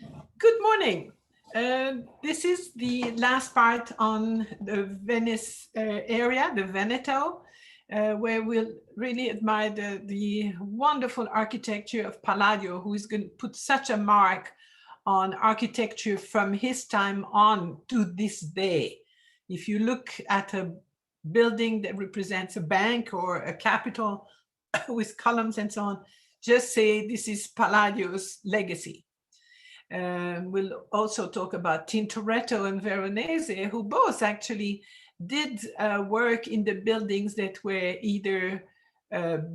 Good morning. This is the last part on the Venice area, the Veneto, where we'll really admire the wonderful architecture of Palladio, who is going to put such a mark on architecture from his time on to this day. If you look at a building that represents a bank or a capital with columns and so on, just say this is Palladio's legacy. We'll also talk about Tintoretto and Veronese, who both actually did work in the buildings that were either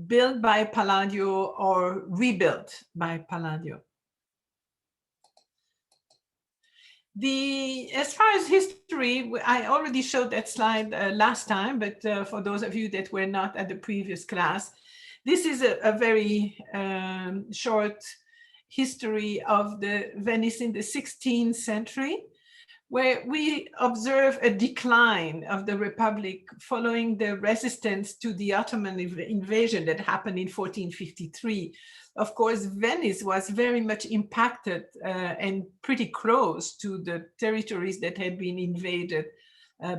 built by Palladio or rebuilt by Palladio. As far as history, I already showed that slide last time, but for those of you that were not at the previous class, this is a very short history of the Venice in the 16th century, where we observe a decline of the Republic following the resistance to the Ottoman invasion that happened in 1453. Of course, Venice was very much impacted and pretty close to the territories that had been invaded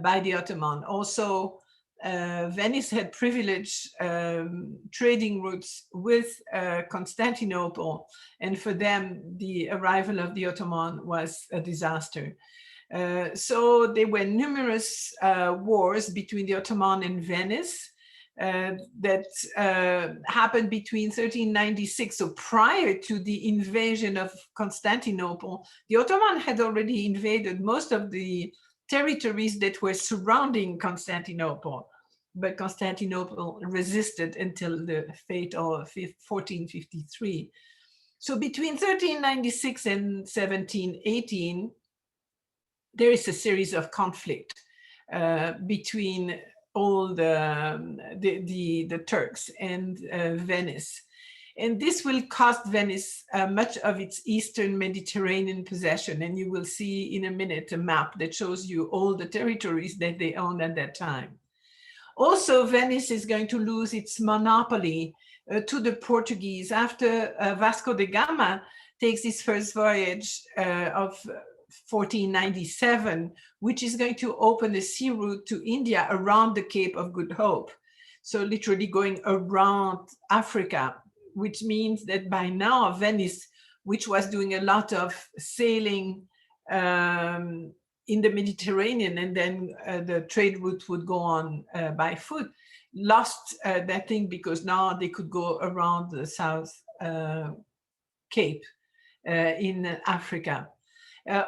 by the Ottoman. Also, Venice had privileged trading routes with Constantinople, and for them, the arrival of the Ottoman was a disaster. So there were numerous wars between the Ottoman and Venice that happened between 1396, so prior to the invasion of Constantinople. The Ottoman had already invaded most of the territories that were surrounding Constantinople, but Constantinople resisted until the fate of 1453. So between 1396 and 1718, there is a series of conflict between all the Turks and Venice. And this will cost Venice much of its Eastern Mediterranean possession. And you will see in a minute a map that shows you all the territories that they owned at that time. Also, Venice is going to lose its monopoly to the Portuguese after Vasco da Gama takes his first voyage of 1497, which is going to open a sea route to India around the Cape of Good Hope. So literally going around Africa, which means that by now Venice, which was doing a lot of sailing in the Mediterranean, and then the trade route would go on by foot, lost that thing because now they could go around the South Cape in Africa.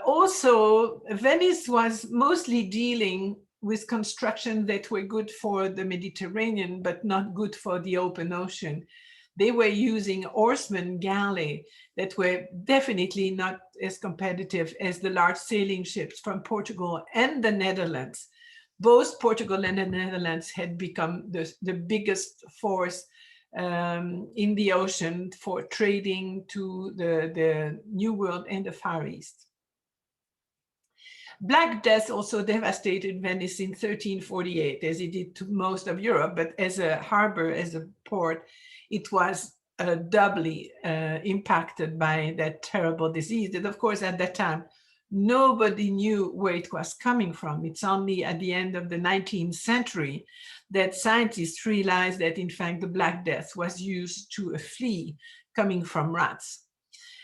Also, Venice was mostly dealing with construction that were good for the Mediterranean, but not good for the open ocean. They were using oarsmen galley that were definitely not as competitive as the large sailing ships from Portugal and the Netherlands. Both Portugal and the Netherlands had become the biggest force in the ocean for trading to the New World and the Far East. Black Death also devastated Venice in 1348, as it did to most of Europe, but as a harbor, as a port, it was doubly impacted by that terrible disease that, of course, at that time, nobody knew where it was coming from. It's only at the end of the 19th century that scientists realized that, in fact, the Black Death was used to a flea coming from rats.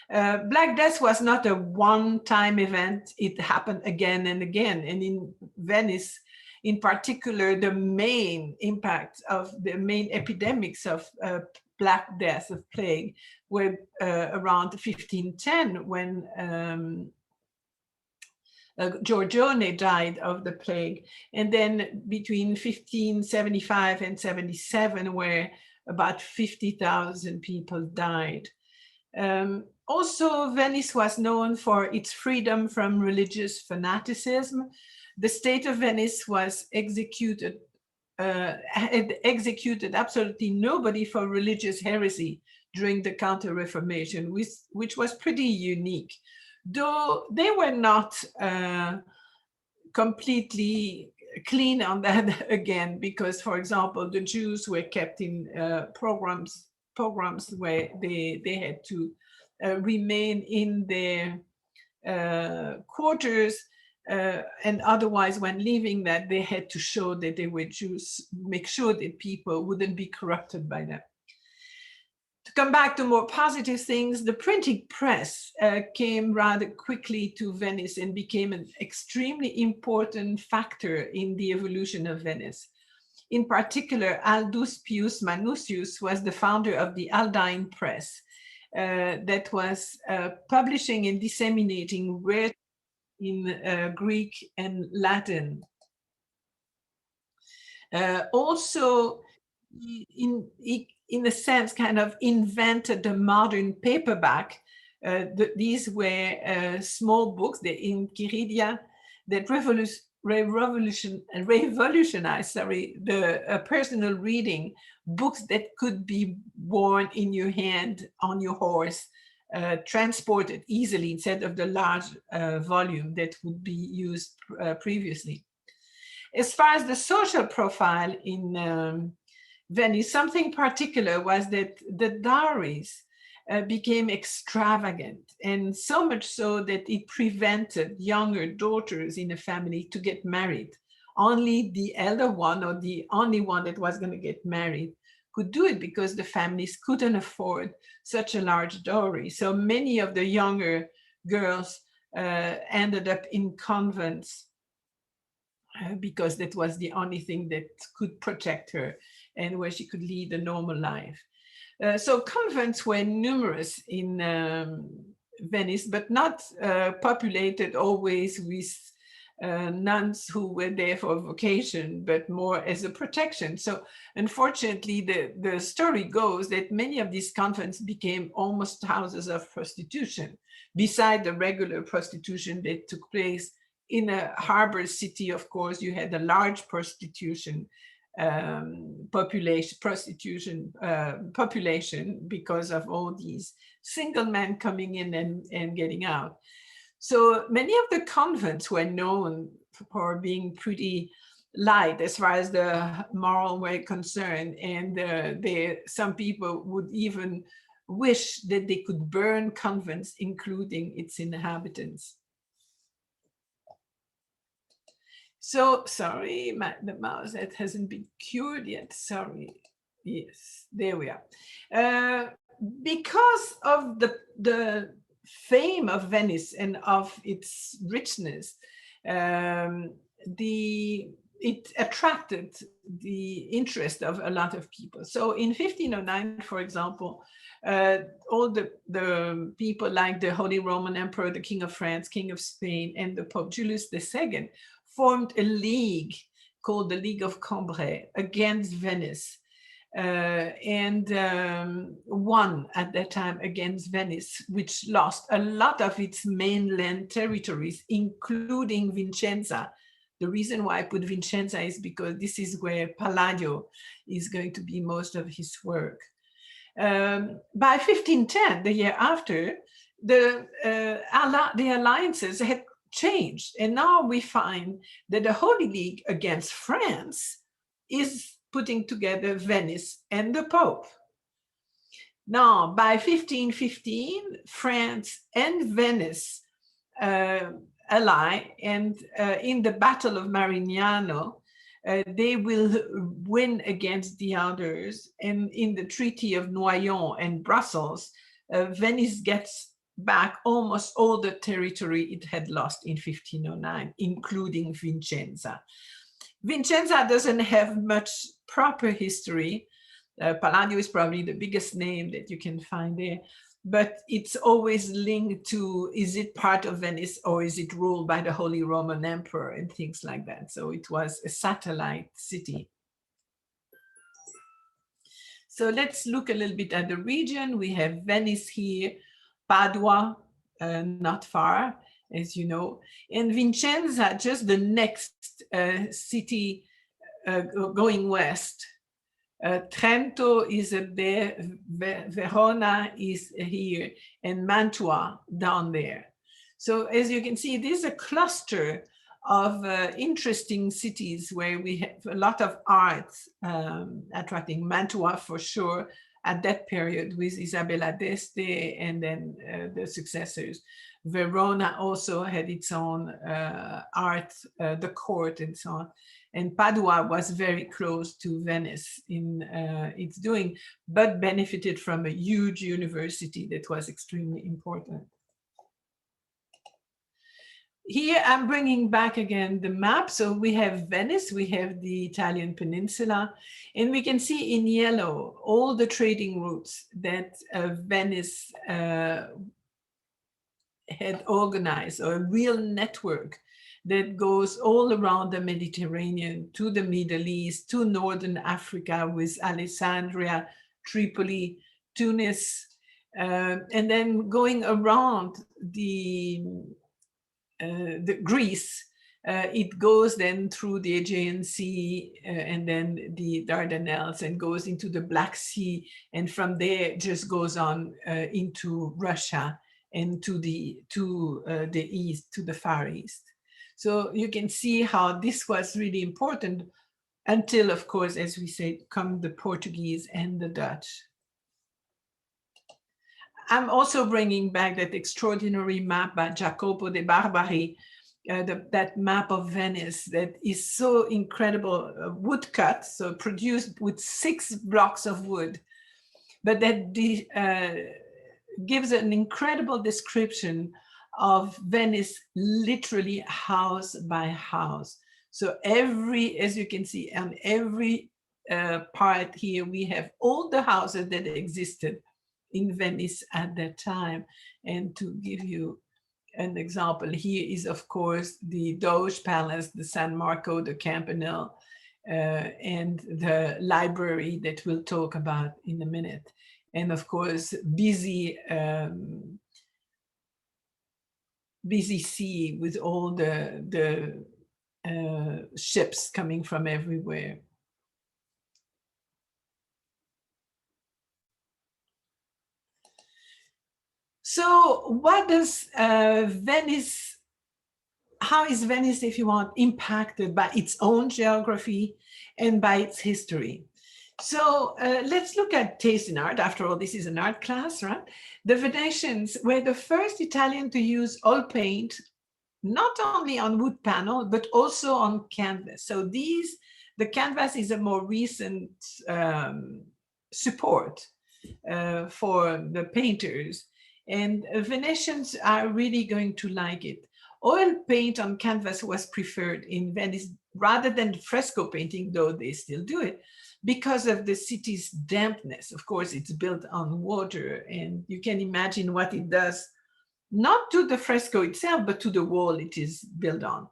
Black Death was not a one-time event. It happened again and again. And in Venice, in particular, the main impact of the main epidemics of Black Death, of plague, were around 1510 when Giorgione died of the plague. And then between 1575 and 77, where about 50,000 people died. Also, Venice was known for its freedom from religious fanaticism. The state of Venice was had executed absolutely nobody for religious heresy during the Counter-Reformation, which was pretty unique. Though they were not completely clean on that again, because, for example, the Jews were kept in pogroms where they had to remain in their quarters, and otherwise when leaving that, they had to show that they were Jews, make sure that people wouldn't be corrupted by them. To come back to more positive things, the printing press came rather quickly to Venice and became an extremely important factor in the evolution of Venice. In particular, Aldus Pius Manutius was the founder of the Aldine Press that was publishing and disseminating rare in Greek and Latin. Also, in a sense, kind of invented the modern paperback. These were small books, the Inquiridia, that revolutionized, the personal reading, books that could be worn in your hand on your horse, transported easily instead of the large volume that would be used previously. As far as the social profile in Venice, something particular was that the dowries became extravagant, and so much so that it prevented younger daughters in a family to get married. Only the elder one, or the only one that was going to get married, could do it because the families couldn't afford such a large dowry. So many of the younger girls ended up in convents because that was the only thing that could protect her and where she could lead a normal life. So convents were numerous in Venice, but not populated always with nuns who were there for vocation, but more as a protection. So unfortunately, the story goes that many of these convents became almost houses of prostitution, beside the regular prostitution that took place in a harbor city. Of course, you had a large population because of all these single men coming in and getting out. So many of the convents were known for being pretty light as far as the moral were concerned, and some people would even wish that they could burn convents, including its inhabitants. So, sorry, the mouse that hasn't been cured yet, sorry. Yes, there we are. Because of the fame of Venice and of its richness, it attracted the interest of a lot of people. So in 1509, for example, all the people like the Holy Roman Emperor, the King of France, King of Spain, and the Pope Julius II formed a league called the League of Cumbre against Venice, and won at that time against Venice, which lost a lot of its mainland territories, including Vicenza. The reason why I put Vicenza is because this is where Palladio is going to be most of his work. By 1510, the year after, the alliances had changed. And now we find that the Holy League against France is putting together Venice and the Pope. Now, by 1515, France and Venice ally, and in the Battle of Marignano, they will win against the others. And in the Treaty of Noyon and Brussels, Venice gets back almost all the territory it had lost in 1509, including Vicenza. Vicenza doesn't have much proper history. Palladio is probably the biggest name that you can find there, but it's always linked to, is it part of Venice or is it ruled by the Holy Roman Emperor and things like that. So it was a satellite city. So let's look a little bit at the region. We have Venice here, Padua, not far, as you know, and Vicenza, just the next city going west. Trento is up there, Verona is here, and Mantua down there. So as you can see, this is a cluster of interesting cities where we have a lot of art attracting. Mantua for sure, at that period with Isabella d'Este and then the successors. Verona also had its own art, the court and so on. And Padua was very close to Venice in its doing, but benefited from a huge university that was extremely important. Here I'm bringing back again the map. So we have Venice, we have the Italian peninsula, and we can see in yellow all the trading routes that Venice had organized, or a real network that goes all around the Mediterranean to the Middle East, to Northern Africa with Alexandria, Tripoli, Tunis, and then going around the Greece. It goes then through the Aegean Sea and then the Dardanelles and goes into the Black Sea, and from there just goes on into Russia and to the east, to the Far East. So you can see how this was really important until, of course, as we said, come the Portuguese and the Dutch. I'm also bringing back that extraordinary map by Jacopo de Barbari, that map of Venice that is so incredible, woodcut, so produced with 6 blocks of wood, but that gives an incredible description of Venice, literally house by house. So as you can see, on every part here, we have all the houses that existed in Venice at that time. And to give you an example, here is, of course, the Doge Palace, the San Marco, the Campanile, and the library that we'll talk about in a minute. And of course, busy sea with all the ships coming from everywhere. So what does Venice, how is Venice, if you want, impacted by its own geography and by its history? So let's look at taste in art. After all, this is an art class, right? The Venetians were the first Italian to use oil paint, not only on wood panel, but also on canvas. So the canvas is a more recent support for the painters. And Venetians are really going to like it. Oil paint on canvas was preferred in Venice rather than fresco painting, though they still do it, because of the city's dampness. Of course, it's built on water, and you can imagine what it does, not to the fresco itself, but to the wall it is built on.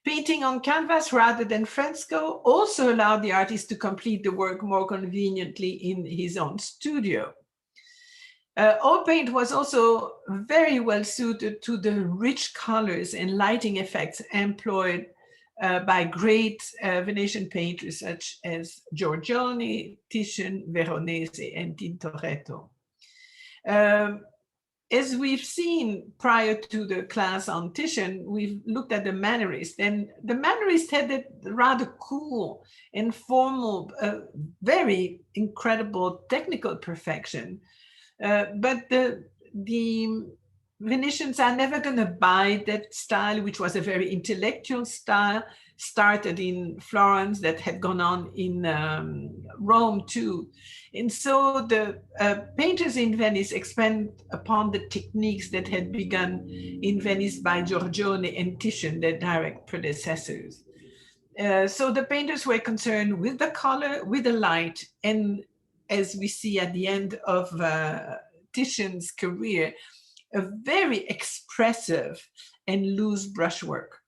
Painting on canvas rather than fresco also allowed the artist to complete the work more conveniently in his own studio. Oil paint was also very well suited to the rich colors and lighting effects employed by great Venetian painters such as Giorgione, Titian, Veronese, and Tintoretto. As we've seen prior to the class on Titian, we've looked at the Mannerist, and the Mannerist had that rather cool and formal, very incredible technical perfection. But the Venetians are never going to buy that style, which was a very intellectual style, started in Florence, that had gone on in Rome too. And so the painters in Venice expand upon the techniques that had begun in Venice by Giorgione and Titian, their direct predecessors. So the painters were concerned with the color, with the light, and as we see at the end of Titian's career, a very expressive and loose brushwork.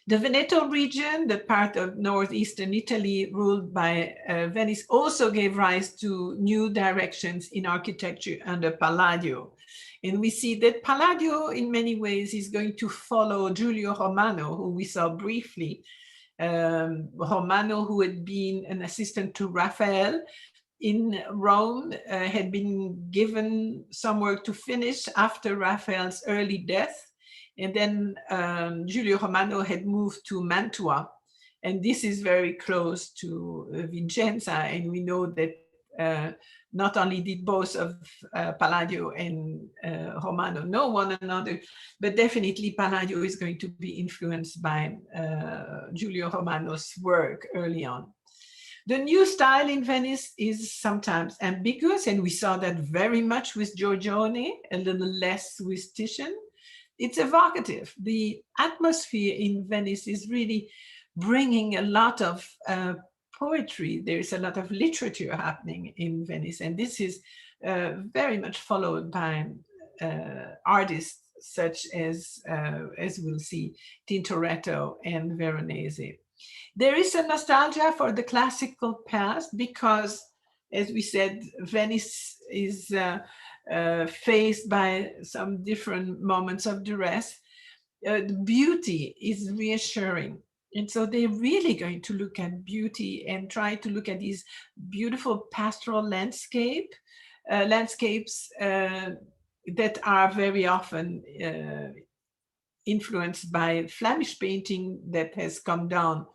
The Veneto region, the part of northeastern Italy ruled by Venice, also gave rise to new directions in architecture under Palladio. And we see that Palladio, in many ways, is going to follow Giulio Romano, who we saw briefly. Romano, who had been an assistant to Raphael in Rome, had been given some work to finish after Raphael's early death. And then Giulio Romano had moved to Mantua. And this is very close to Vicenza. And we know that Not only did both of Palladio and Romano know one another, but definitely Palladio is going to be influenced by Giulio Romano's work early on. The new style in Venice is sometimes ambiguous, and we saw that very much with Giorgione, a little less with Titian. It's evocative. The atmosphere in Venice is really bringing a lot of poetry. There's a lot of literature happening in Venice, and this is very much followed by artists such as we'll see, Tintoretto and Veronese. There is a nostalgia for the classical past because, as we said, Venice is faced by some different moments of duress. The beauty is reassuring. And so they're really going to look at beauty and try to look at these beautiful pastoral landscapes that are very often influenced by Flemish painting that has come down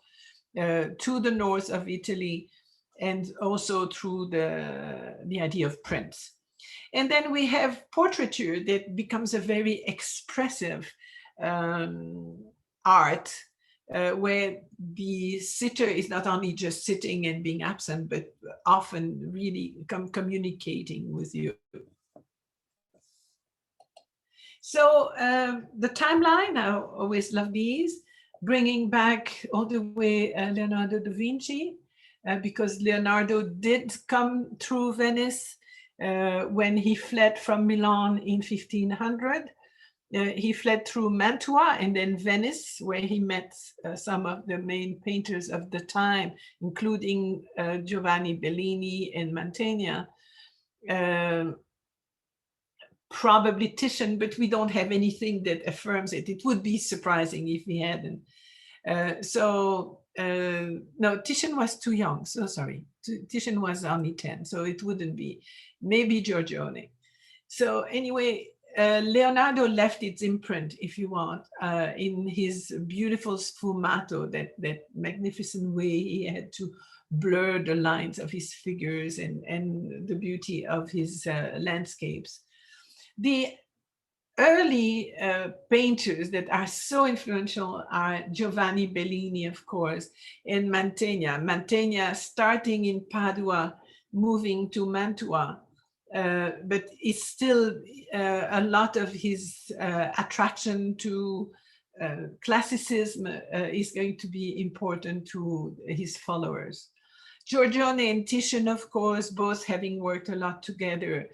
to the north of Italy, and also through the idea of prints. And then we have portraiture that becomes a very expressive art, where the sitter is not only just sitting and being absent, but often really communicating with you. So the timeline, I always love these, bringing back all the way Leonardo da Vinci, because Leonardo did come through Venice when he fled from Milan in 1500. He fled through Mantua and then Venice, where he met some of the main painters of the time, including Giovanni Bellini and Mantegna. Probably Titian, but we don't have anything that affirms it. It would be surprising if we hadn't. No, Titian was too young, so sorry. Titian was only 10, so it wouldn't be. Maybe Giorgione. So anyway, Leonardo left its imprint, if you want, in his beautiful sfumato, that magnificent way he had to blur the lines of his figures and the beauty of his landscapes. The early painters that are so influential are Giovanni Bellini, of course, and Mantegna. Mantegna starting in Padua, moving to Mantua, but it's still a lot of his attraction to classicism is going to be important to his followers. Giorgione and Titian, of course, both having worked a lot together.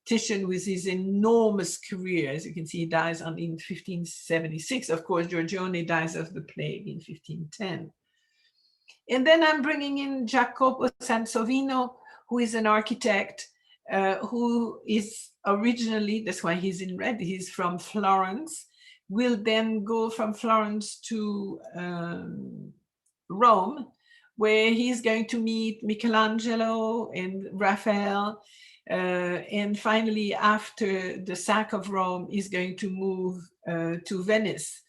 Titian with his enormous career, as you can see, he dies in 1576. Of course, Giorgione dies of the plague in 1510. And then I'm bringing in Jacopo Sansovino, who is an architect who is originally, that's why he's in red, he's from Florence, will then go from Florence to Rome, where he's going to meet Michelangelo and Raphael. And finally, after the sack of Rome, is going to move to Venice.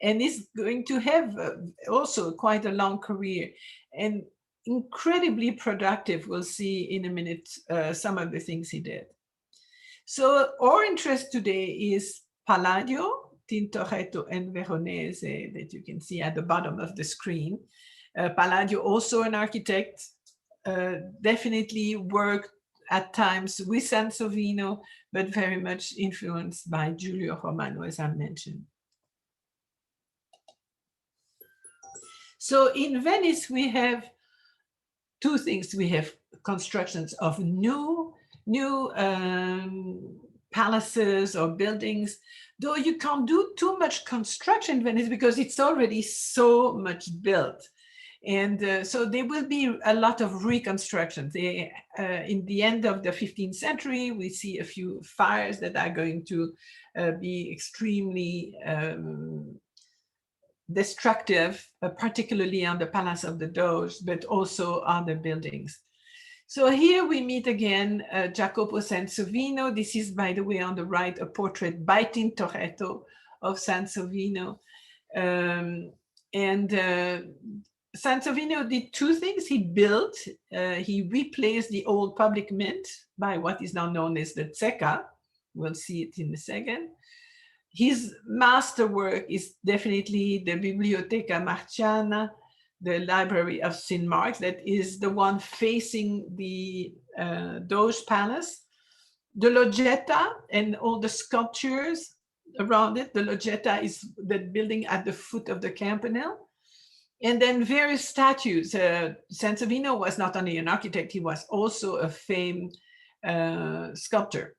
And is going to have also quite a long career and incredibly productive. We'll see in a minute some of the things he did. So our interest today is Palladio, Tintoretto, and Veronese that you can see at the bottom of the screen. Palladio, also an architect, definitely worked at times with Sansovino, but very much influenced by Giulio Romano, as I mentioned. So in Venice, we have two things. We have constructions of new palaces or buildings, though you can't do too much construction in Venice because it's already so much built. And so there will be a lot of reconstructions. In the end of the 15th century, we see a few fires that are going to be extremely destructive, particularly on the Palace of the Doge, but also other buildings. So here we meet again Jacopo Sansovino. This is, by the way, on the right, a portrait by Tintoretto of Sansovino. Sansovino did two things. He replaced the old public mint by what is now known as the Zecca. We'll see it in a second. His masterwork is definitely the Biblioteca Marciana, the Library of St. Mark's, that is the one facing the Doge Palace. The Loggia and all the sculptures around it. The Loggia is the building at the foot of the Campanile. And then various statues. Sansovino was not only an architect, he was also a famed sculptor.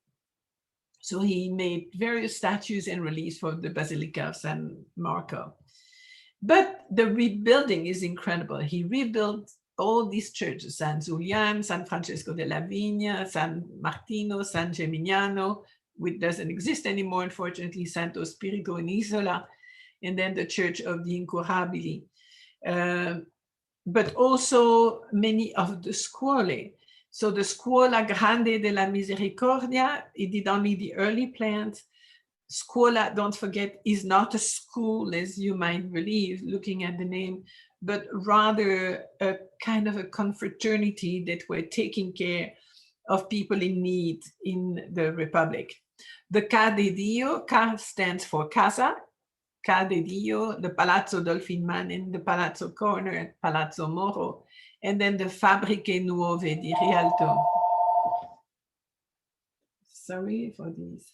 So he made various statues and reliefs for the Basilica of San Marco. But the rebuilding is incredible. He rebuilt all these churches, San Zulian, San Francesco della Vigna, San Martino, San Gemignano, which doesn't exist anymore, unfortunately, Santo Spirito in Isola, and then the Church of the Incurabili. But also many of the scuole. So the Scuola Grande della Misericordia, it did only the early plans. Scuola, don't forget, is not a school, as you might believe, looking at the name, but rather a kind of a confraternity that were taking care of people in need in the Republic. The Ca de Dio, Ca stands for Casa, Ca de Dio, the Palazzo Dolfinman in the Palazzo Corner, Palazzo Moro, and then the Fabbriche Nuove di Rialto. Sorry for these.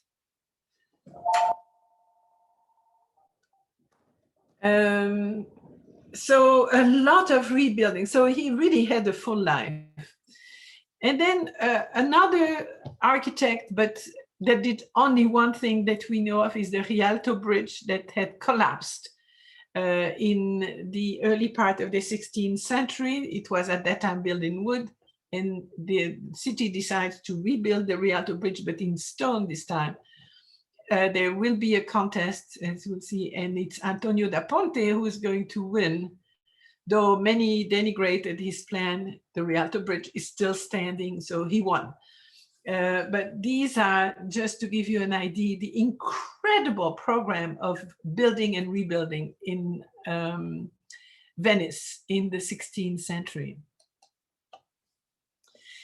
So a lot of rebuilding. So he really had a full life. And then another architect, but that did only one thing that we know of, is the Rialto Bridge that had collapsed in the early part of the 16th century. It was at that time built in wood, and the city decides to rebuild the Rialto Bridge, but in stone this time. There will be a contest, as we'll see, and it's Antonio da Ponte who is going to win. Though many denigrated his plan, the Rialto Bridge is still standing, so he won. But these are, just to give you an idea, the incredible program of building and rebuilding in Venice in the 16th century.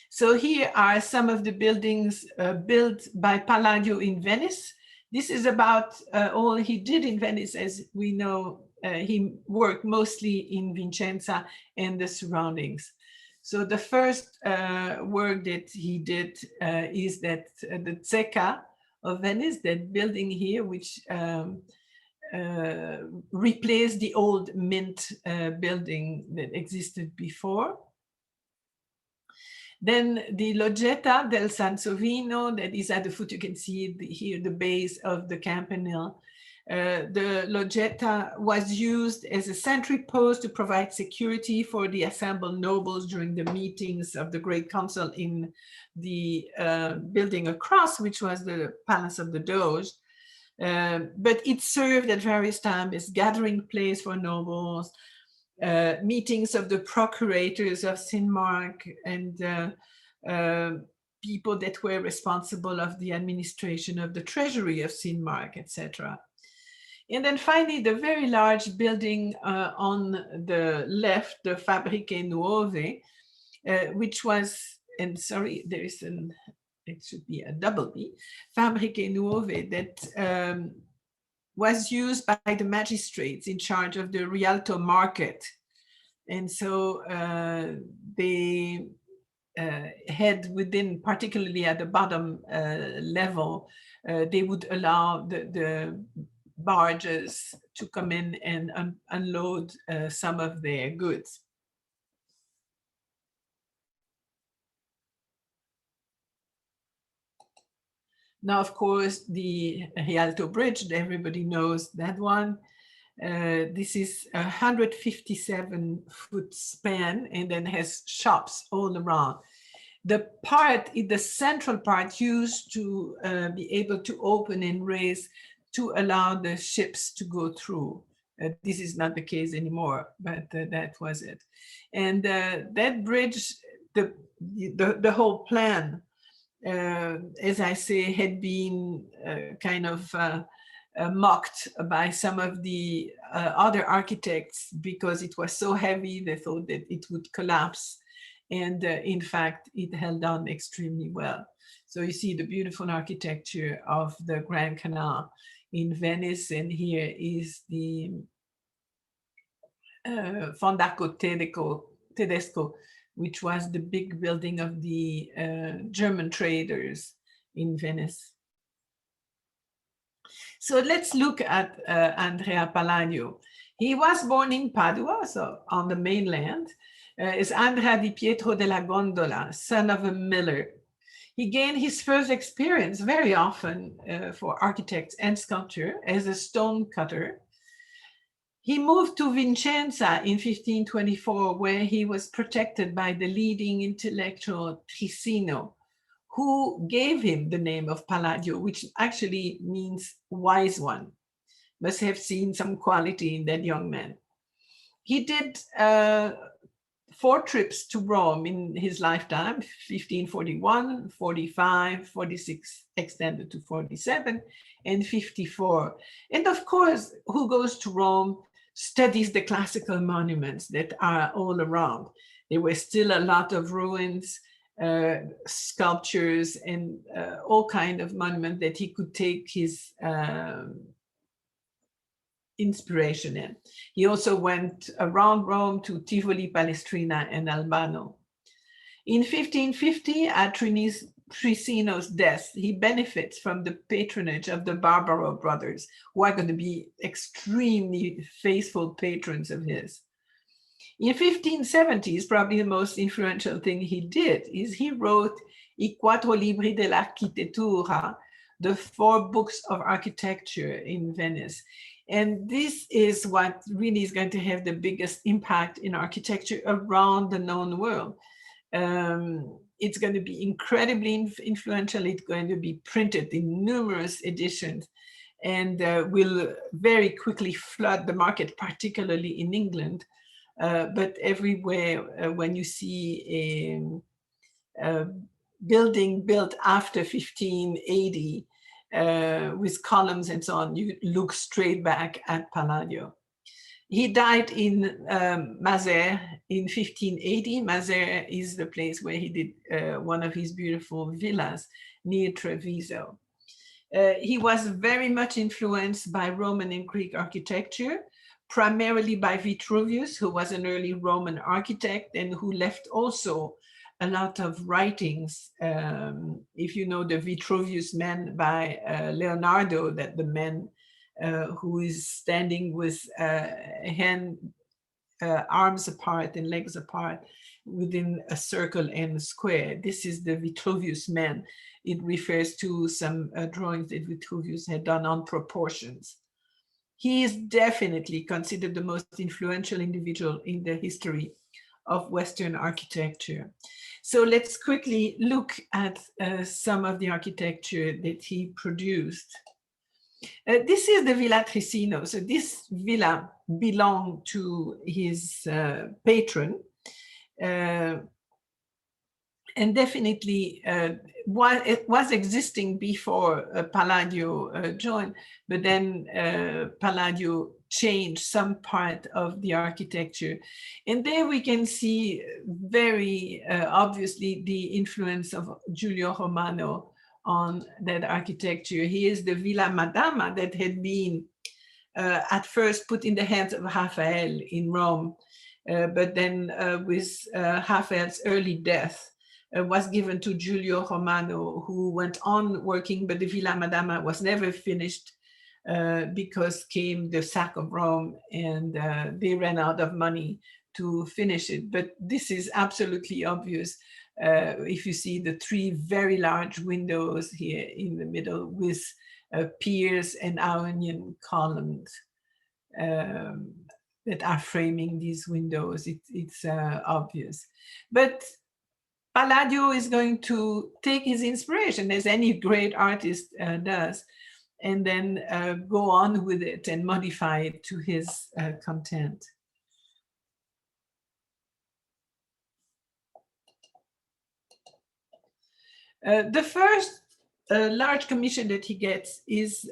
So here are some of the buildings built by Palladio in Venice. This is about all he did in Venice. As we know, he worked mostly in Vicenza and the surroundings. So the first work that he did is that the Zecca of Venice, that building here, which replaced the old mint building that existed before. Then the Loggia del Sansovino, that is at the foot, you can see here the base of the Campanile. The Loggia was used as a sentry post to provide security for the assembled nobles during the meetings of the Great Council in the building across, which was the Palace of the Doge. But it served at various times as gathering place for nobles, meetings of the procurators of St. Mark, and people that were responsible of the administration of the treasury of St. Mark, etc. And then finally, the very large building on the left, the Fabbriche Nuove, which was, and sorry, there is it should be a double B, Fabbriche Nuove, that was used by the magistrates in charge of the Rialto market. And so they had within, particularly at the bottom level, they would allow the barges to come in and unload some of their goods. Now, of course, the Rialto Bridge, everybody knows that one. This is a 157-foot span and then has shops all around. The central part used to be able to open and raise to allow the ships to go through. This is not the case anymore, but that was it. And that bridge, the whole plan, as I say, had been kind of mocked by some of the other architects because it was so heavy. They thought that it would collapse. And in fact, it held on extremely well. So you see the beautiful architecture of the Grand Canal in Venice. And here is the Fondaco Tedesco, which was the big building of the German traders in Venice. So let's look at Andrea Pallano. He was born in Padua, so on the mainland, is Andrea di Pietro della Gondola, son of a miller. He gained his first experience very often for architects and sculpture as a stone cutter. He moved to Vicenza in 1524, where he was protected by the leading intellectual Trissino, who gave him the name of Palladio, which actually means wise one. Must have seen some quality in that young man. He did 4 trips to Rome in his lifetime, 1541, 45, 46, extended to 47, and 54. And of course, who goes to Rome studies the classical monuments that are all around. There were still a lot of ruins, sculptures, and all kind of monuments that he could take his inspiration in. He also went around Rome to Tivoli, Palestrina, and Albano. In 1550, at Trissino's death, he benefits from the patronage of the Barbaro brothers, who are going to be extremely faithful patrons of his. In 1570s, probably the most influential thing he did is he wrote I 4 libri dell'architettura, the 4 books of architecture in Venice. And this is what really is going to have the biggest impact in architecture around the known world. It's going to be incredibly influential. It's going to be printed in numerous editions and will very quickly flood the market, particularly in England. But everywhere, when you see a building built after 1580, with columns and so on, you look straight back at Palladio. He died in Mazères in 1580. Mazères is the place where he did one of his beautiful villas near Treviso. He was very much influenced by Roman and Greek architecture, primarily by Vitruvius, who was an early Roman architect and who left also a lot of writings. If you know the Vitruvius Man by Leonardo, that the man who is standing with arms apart and legs apart within a circle and a square. This is the Vitruvius Man. It refers to some drawings that Vitruvius had done on proportions. He is definitely considered the most influential individual in the history of Western architecture. So let's quickly look at some of the architecture that he produced. This is the Villa Trissino. So this villa belonged to his patron, and definitely it was existing before Palladio joined, but then Palladio changed some part of the architecture. And there we can see very obviously the influence of Giulio Romano on that architecture. Here's the Villa Madama that had been at first put in the hands of Raphael in Rome, but then with Raphael's early death, was given to Giulio Romano, who went on working, but the Villa Madama was never finished because came the sack of Rome and they ran out of money to finish it. But this is absolutely obvious if you see the 3 very large windows here in the middle with piers and Ionian columns that are framing these windows. It's obvious. But Palladio is going to take his inspiration, as any great artist does, and then go on with it and modify it to his content. The first a large commission that he gets is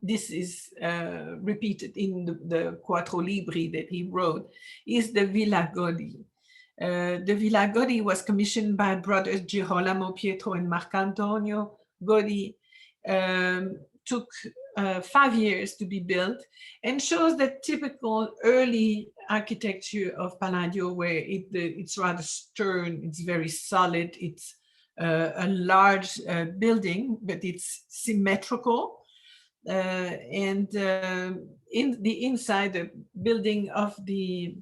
this is repeated in the Quattro Libri that he wrote, is the Villa Godi. The Villa Godi was commissioned by brothers Girolamo, Pietro, and Marcantonio Godi. Took 5 years to be built, and shows the typical early architecture of Palladio, where it's rather stern, it's very solid, it's a large building, but it's symmetrical. And in the inside, the building of the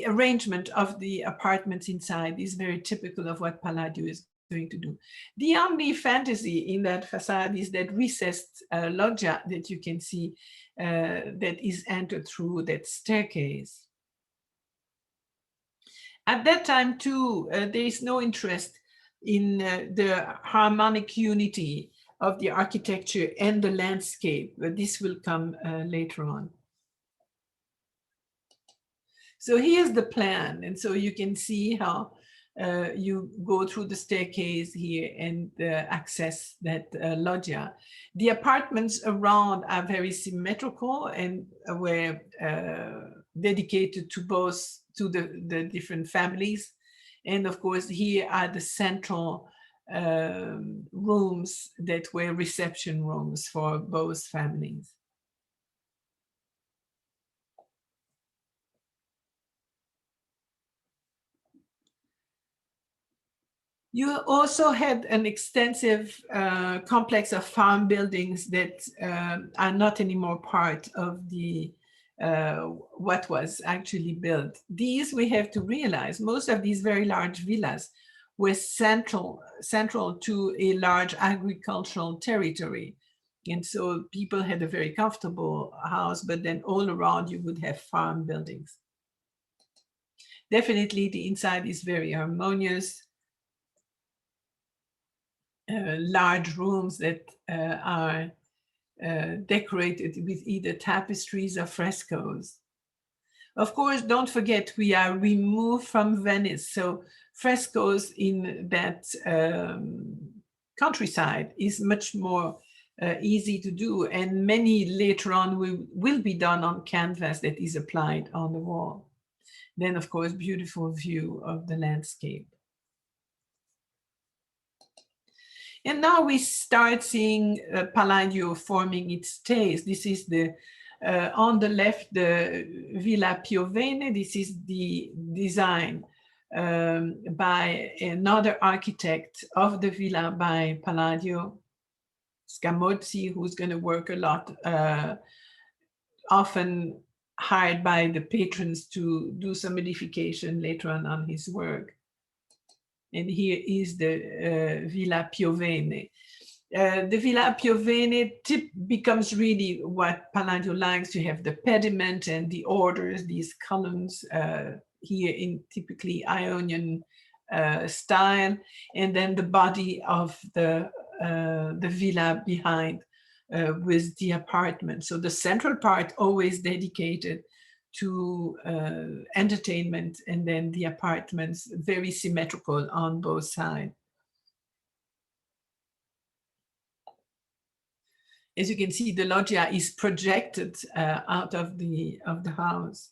arrangement of the apartments inside is very typical of what Palladio is going to do. The only fantasy in that facade is that recessed loggia that you can see that is entered through that staircase. At that time too, there is no interest in the harmonic unity of the architecture and the landscape, but this will come later on. So here's the plan, and so you can see how you go through the staircase here and access that loggia. The apartments around are very symmetrical and were dedicated to the different families. And of course, here are the central rooms that were reception rooms for both families. You also had an extensive complex of farm buildings that are not anymore part of the what was actually built. These, we have to realize, most of these very large villas were central to a large agricultural territory. And so people had a very comfortable house, but then all around you would have farm buildings. Definitely the inside is very harmonious. Large rooms that are decorated with either tapestries or frescoes. Of course, don't forget, we are removed from Venice, so frescoes in that countryside is much more easy to do, and many later on will be done on canvas that is applied on the wall. Then, of course, beautiful view of the landscape. And now we start seeing Palladio forming its taste. This is the on the left, the Villa Piovene. This is the design by another architect of the villa by Palladio, Scamozzi, who's going to work a lot, often hired by the patrons to do some modification later on his work. And here is the Villa Piovene. The Villa Piovene becomes really what Palladio likes. You have the pediment and the orders, these columns here in typically Ionian style, and then the body of the villa behind with the apartment. So the central part always dedicated to entertainment, and then the apartments very symmetrical on both sides. As you can see, the loggia is projected out of the house.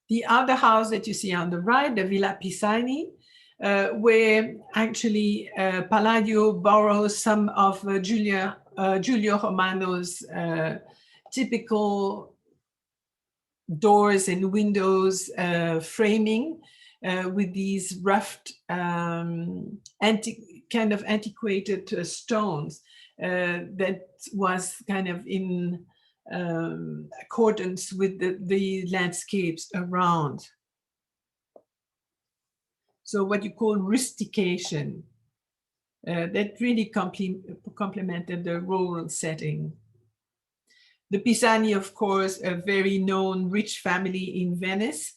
The other house that you see on the right, the Villa Pisani, where actually Palladio borrows some of Giulio Romano's typical doors and windows framing with these roughed, kind of antiquated stones that was kind of in accordance with the landscapes around. So what you call rustication, that really complemented the rural setting. The Pisani, of course, a very known rich family in Venice.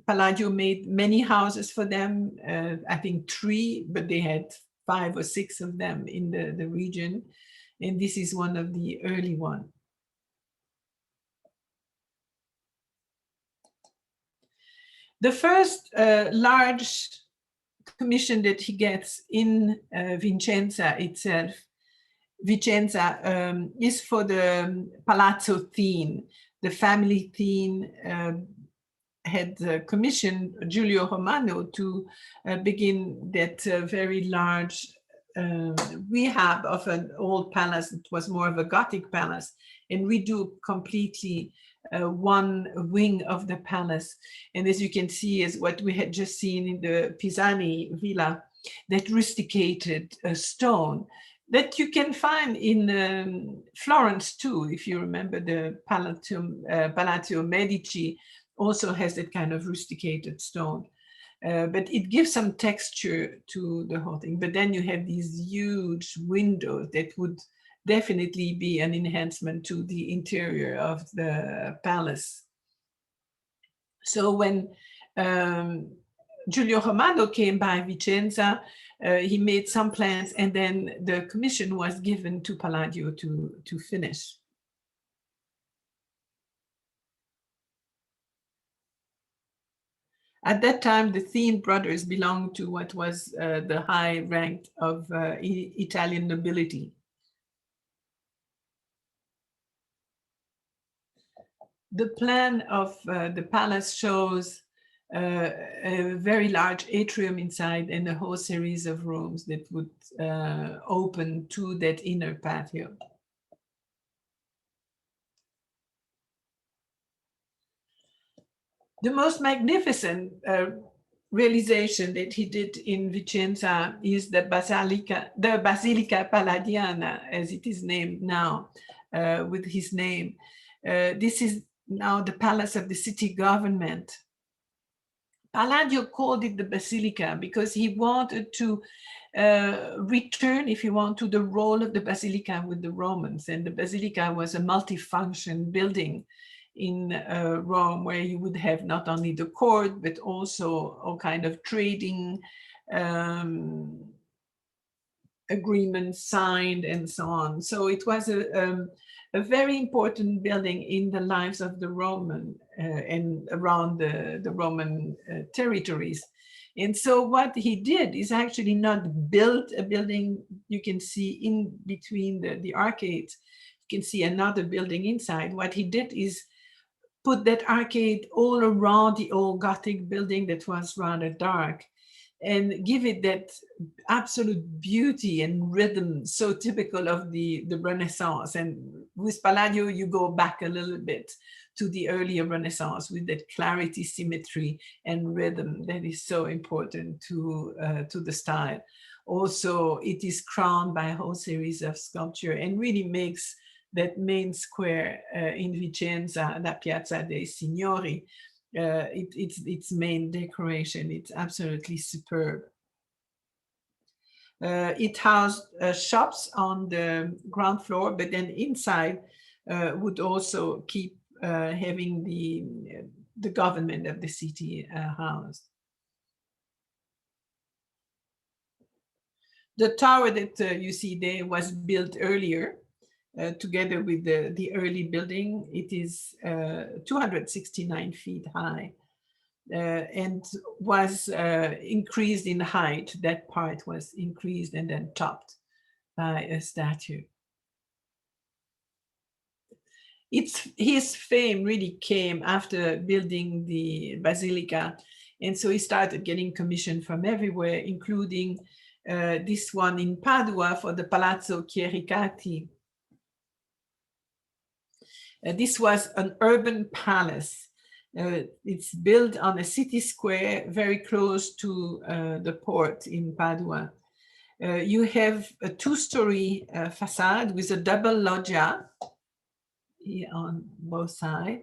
Palladio made many houses for them, I think 3, but they had 5 or 6 of them in the region. And this is one of the early one. The first large commission that he gets in Vicenza itself, is for the Palazzo Theme. The family Theme had commissioned Giulio Romano to begin that very large rehab of an old palace. It was more of a Gothic palace, and redo completely one wing of the palace. And as you can see, is what we had just seen in the Pisani villa, that rusticated stone that you can find in Florence too. If you remember, the Palazzo Medici also has that kind of rusticated stone. But it gives some texture to the whole thing. But then you have these huge windows that would definitely be an enhancement to the interior of the palace. So when Giulio Romano came by Vicenza, he made some plans, and then the commission was given to Palladio to finish. At that time, the Theme brothers belonged to what was the high rank of Italian nobility. The plan of the palace shows a very large atrium inside and a whole series of rooms that would open to that inner patio. The most magnificent realization that he did in Vicenza is the Basilica Palladiana, as it is named now, with his name. This is now the palace of the city government. Palladio called it the Basilica because he wanted to return, if you want, to the role of the Basilica with the Romans. And the Basilica was a multifunction building in Rome, where you would have not only the court, but also all kind of trading agreements signed and so on. So it was a very important building in the lives of the Roman and around the Roman territories. And so what he did is actually not build a building. You can see in between the arcades, you can see another building inside. What he did is put that arcade all around the old Gothic building that was rather dark, and give it that absolute beauty and rhythm so typical of the Renaissance. And with Palladio, you go back a little bit to the earlier Renaissance with that clarity, symmetry, and rhythm that is so important to the style. Also, it is crowned by a whole series of sculpture and really makes that main square in Vicenza, la Piazza dei Signori, its main decoration. It's absolutely superb. It housed shops on the ground floor, but then inside would also keep having the government of the city housed. The tower that you see there was built earlier, together with the early building. It is 269 feet high and was increased in height. That part was increased and then topped by a statue. His fame really came after building the Basilica. And so he started getting commission from everywhere, including this one in Padua for the Palazzo Chiericati. This was an urban palace. It's built on a city square very close to the port in Padua. You have a two-story facade with a double loggia here on both sides,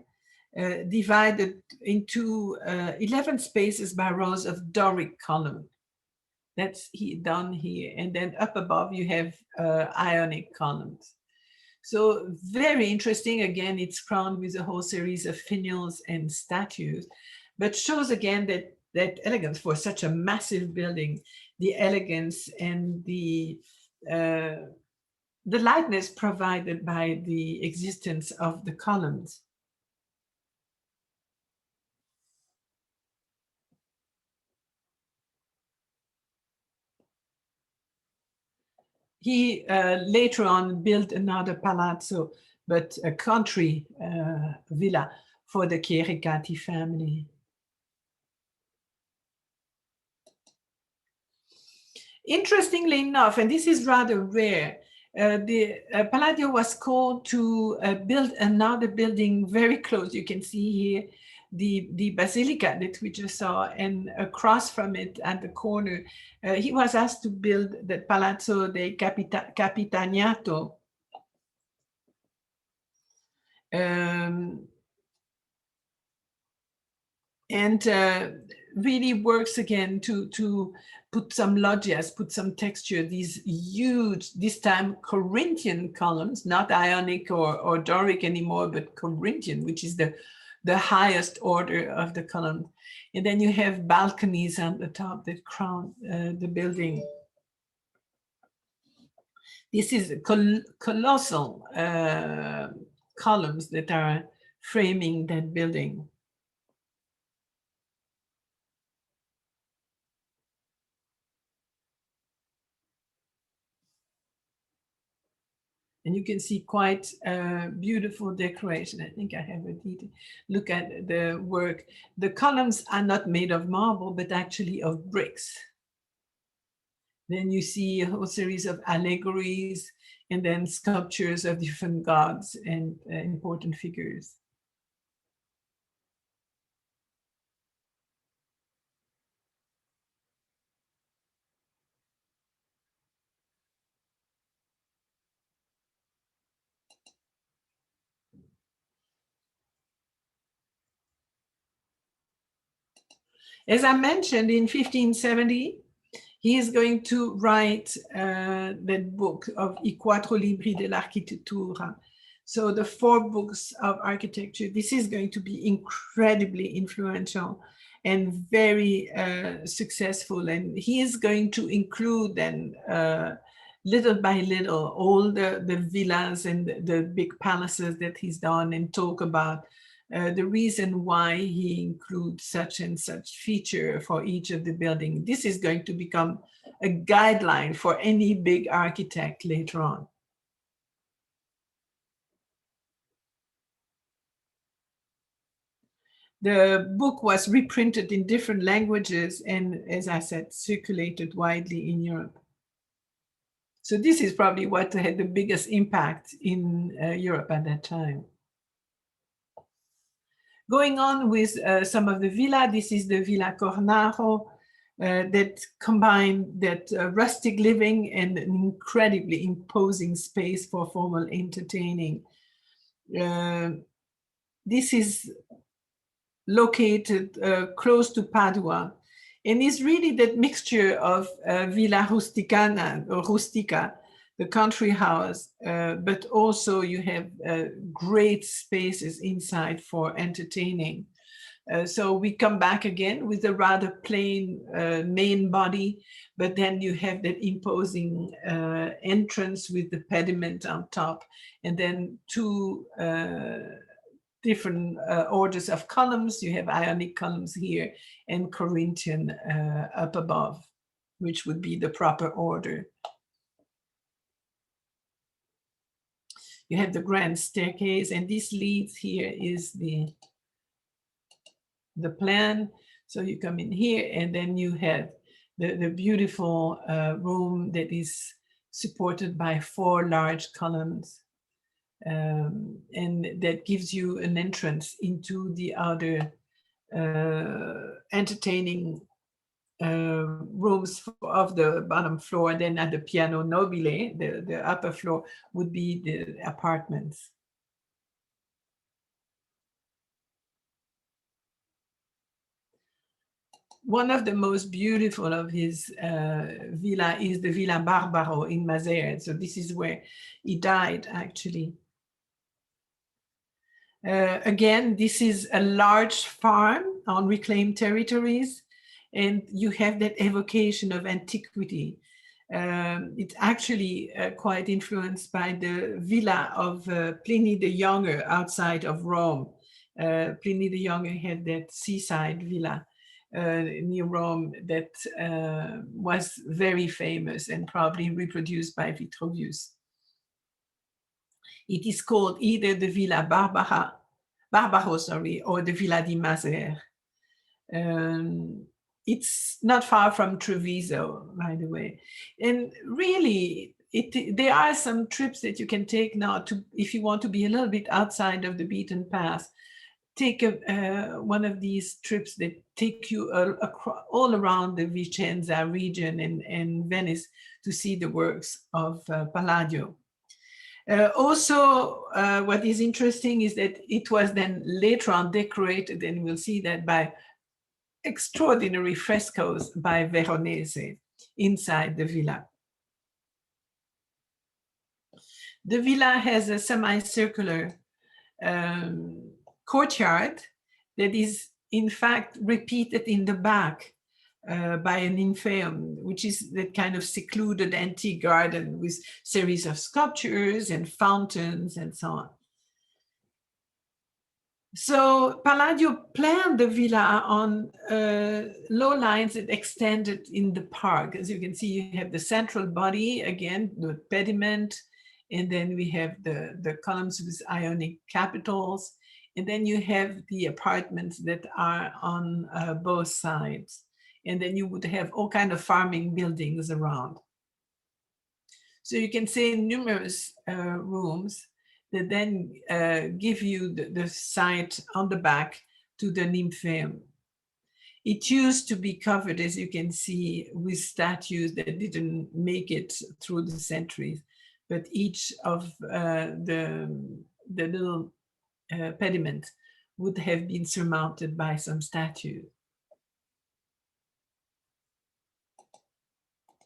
divided into 11 spaces by rows of Doric columns. That's done here. And then up above, you have Ionic columns. So very interesting. Again, it's crowned with a whole series of finials and statues, but shows again that elegance for such a massive building, the elegance and the the lightness provided by the existence of the columns. He later on built another palazzo, but a country villa for the Chiericati family. Interestingly enough, and this is rather rare, the Palladio was called to build another building very close. You can see here the Basilica that we just saw, and across from it at the corner, he was asked to build the Palazzo dei Capitaniato. And really works again to put some loggias, put some texture, these huge, this time Corinthian columns, not Ionic or Doric anymore, but Corinthian, which is the highest order of the column. And then you have balconies on the top that crown the building. This is colossal columns that are framing that building. And you can see quite beautiful decoration. I think I have a detail. Look at the work. The columns are not made of marble, but actually of bricks. Then you see a whole series of allegories and then sculptures of different gods and important figures. As I mentioned, in 1570, he is going to write that book of I Quattro Libri dell'Architettura. So the 4 books of architecture. This is going to be incredibly influential and very successful. And he is going to include then little by little all the villas and the big palaces that he's done, and talk about the reason why he includes such and such feature for each of the building. This is going to become a guideline for any big architect later on. The book was reprinted in different languages and, as I said, circulated widely in Europe. So this is probably what had the biggest impact in Europe at that time. Going on with some of the villa, this is the Villa Cornaco that combined that rustic living and an incredibly imposing space for formal entertaining. This is located close to Padua, and is really that mixture of Villa Rusticana or Rustica, the country house, but also you have great spaces inside for entertaining. So we come back again with a rather plain main body, but then you have that imposing entrance with the pediment on top, and then 2 different orders of columns. You have Ionic columns here and Corinthian up above, which would be the proper order. You have the grand staircase, and this leads here is the plan. So you come in here, and then you have the beautiful room that is supported by 4 large columns. And that gives you an entrance into the other entertaining rooms of the bottom floor. Then at the piano nobile, the upper floor, would be the apartments. One of the most beautiful of his villa is the Villa Barbaro in Mazere. So this is where he died, actually. Again, this is a large farm on reclaimed territories, and you have that evocation of antiquity. It's actually quite influenced by the villa of Pliny the Younger outside of Rome. Pliny the Younger had that seaside villa near Rome that was very famous and probably reproduced by Vitruvius. It is called either the Villa Barbaro, or the Villa di Maser. It's not far from Treviso, by the way. And really, there are some trips that you can take now to, if you want to be a little bit outside of the beaten path. Take one of these trips that take you all around the Vicenza region and Venice to see the works of Palladio. Also, what is interesting is that it was then later on decorated, and we'll see that, by extraordinary frescoes by Veronese inside the villa. The villa has a semicircular courtyard that is in fact repeated in the back by an nymphaeum, which is that kind of secluded antique garden with series of sculptures and fountains and so on. So Palladio planned the villa on low lines that extended in the park. As you can see, you have the central body, again, the pediment, and then we have the columns with Ionic capitals, and then you have the apartments that are on both sides. And then you would have all kinds of farming buildings around. So you can see numerous rooms that then give you the sight on the back to the nymphaeum. It used to be covered, as you can see, with statues that didn't make it through the centuries, but each of the little pediment would have been surmounted by some statue.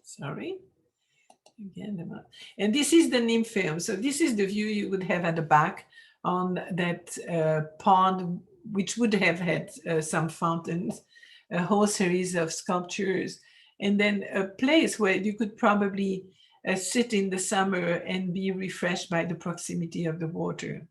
Sorry. Again, and this is the nymphaeum. So this is the view you would have at the back on that pond, which would have had some fountains, a whole series of sculptures, and then a place where you could probably sit in the summer and be refreshed by the proximity of the water.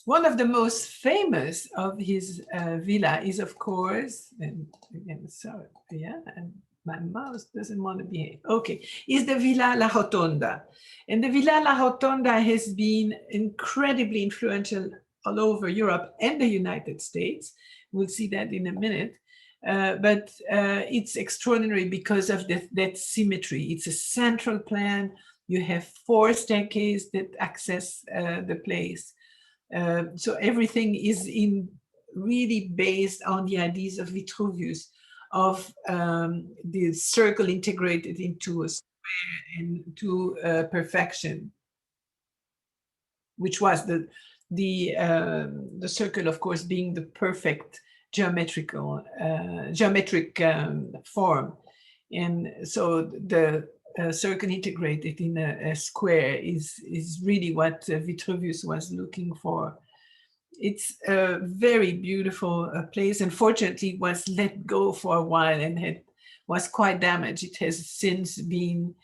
One of the most famous of his villa is, of course, and again, sorry, yeah, and my mouse doesn't want to behave. Okay, is the Villa La Rotonda. And the Villa La Rotonda has been incredibly influential all over Europe and the United States. We'll see that in a minute. But it's extraordinary because of that symmetry. It's a central plan. You have 4 staircases that access the place. So everything is really based on the ideas of Vitruvius, of the circle integrated into a square and to perfection, which was the circle, of course, being the perfect geometric form. And so the circle integrated in a square is really what Vitruvius was looking for. It's a very beautiful place. Unfortunately, was let go for a while and was quite damaged. It has since been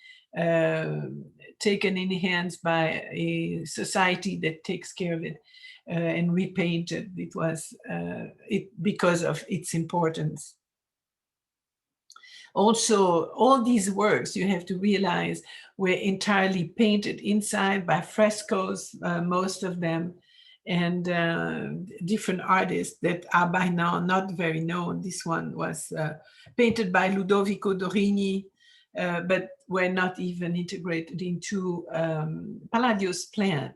taken in hands by a society that takes care of it and repainted. It was because of its importance. Also, all these works, you have to realize, were entirely painted inside by frescoes, most of them, and different artists that are by now not very known. This one was painted by Ludovico Dorini, but were not even integrated into Palladio's plan.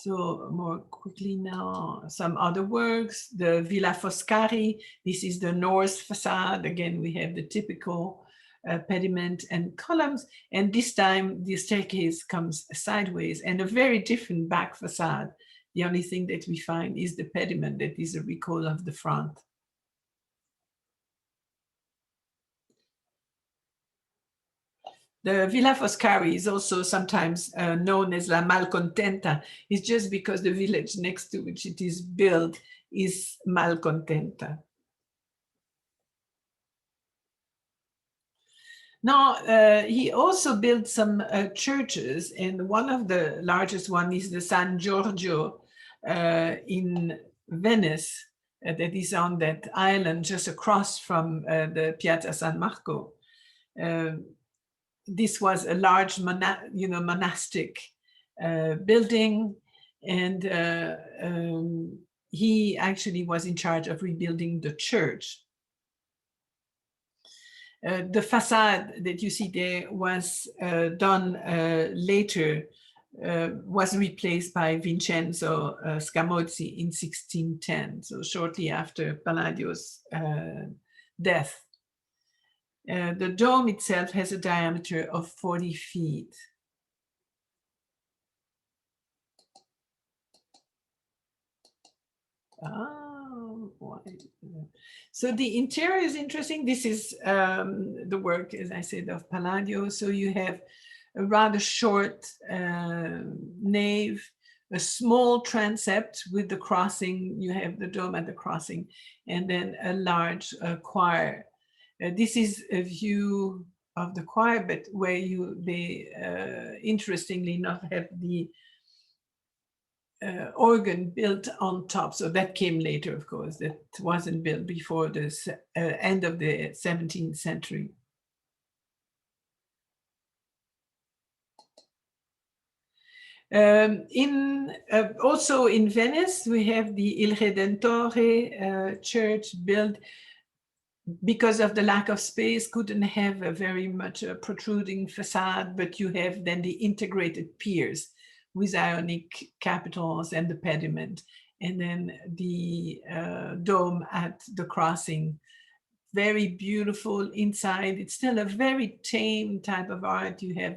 So more quickly now, some other works. The Villafuscari, this is the north facade. Again, we have the typical pediment and columns. And this time the staircase comes sideways and a very different back facade. The only thing that we find is the pediment that is a recall of the front. The Villa Foscari is also sometimes known as La Malcontenta. It's just because the village next to which it is built is Malcontenta. Now, he also built some churches, and one of the largest one is the San Giorgio in Venice, that is on that island just across from the Piazza San Marco. This was a large monastic building, and he actually was in charge of rebuilding the church. The facade that you see there was done later, was replaced by Vincenzo Scamozzi in 1610, so shortly after Palladio's death. The dome itself has a diameter of 40 feet. So the interior is interesting. This is the work, as I said, of Palladio. So you have a rather short nave, a small transept with the crossing. You have the dome at the crossing, and then a large choir. This is a view of the choir, but where they interestingly enough have the organ built on top. So that came later, of course. That wasn't built before the end of the 17th century. Also in Venice, we have the Il Redentore church built because of the lack of space, couldn't have a very much a protruding facade, but you have then the integrated piers with Ionic capitals and the pediment, and then the dome at the crossing. Very beautiful inside. It's still a very tame type of art. You have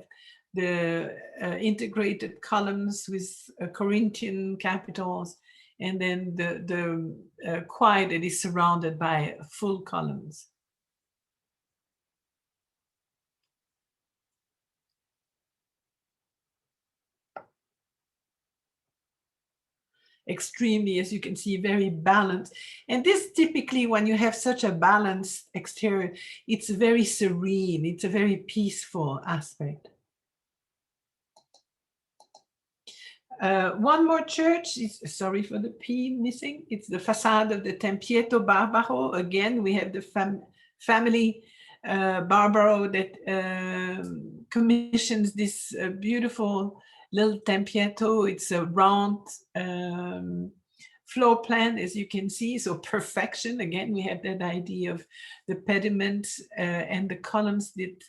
the integrated columns with Corinthian capitals, and then the choir that is surrounded by full columns. Extremely, as you can see, very balanced. And this typically, when you have such a balanced exterior, it's very serene. It's a very peaceful aspect. One more church, sorry for the P missing. It's the facade of the Tempieto Barbaro. Again, we have the family Barbaro that commissions this beautiful little Tempieto. It's a round floor plan, as you can see, so perfection. Again, we have that idea of the pediment and the columns that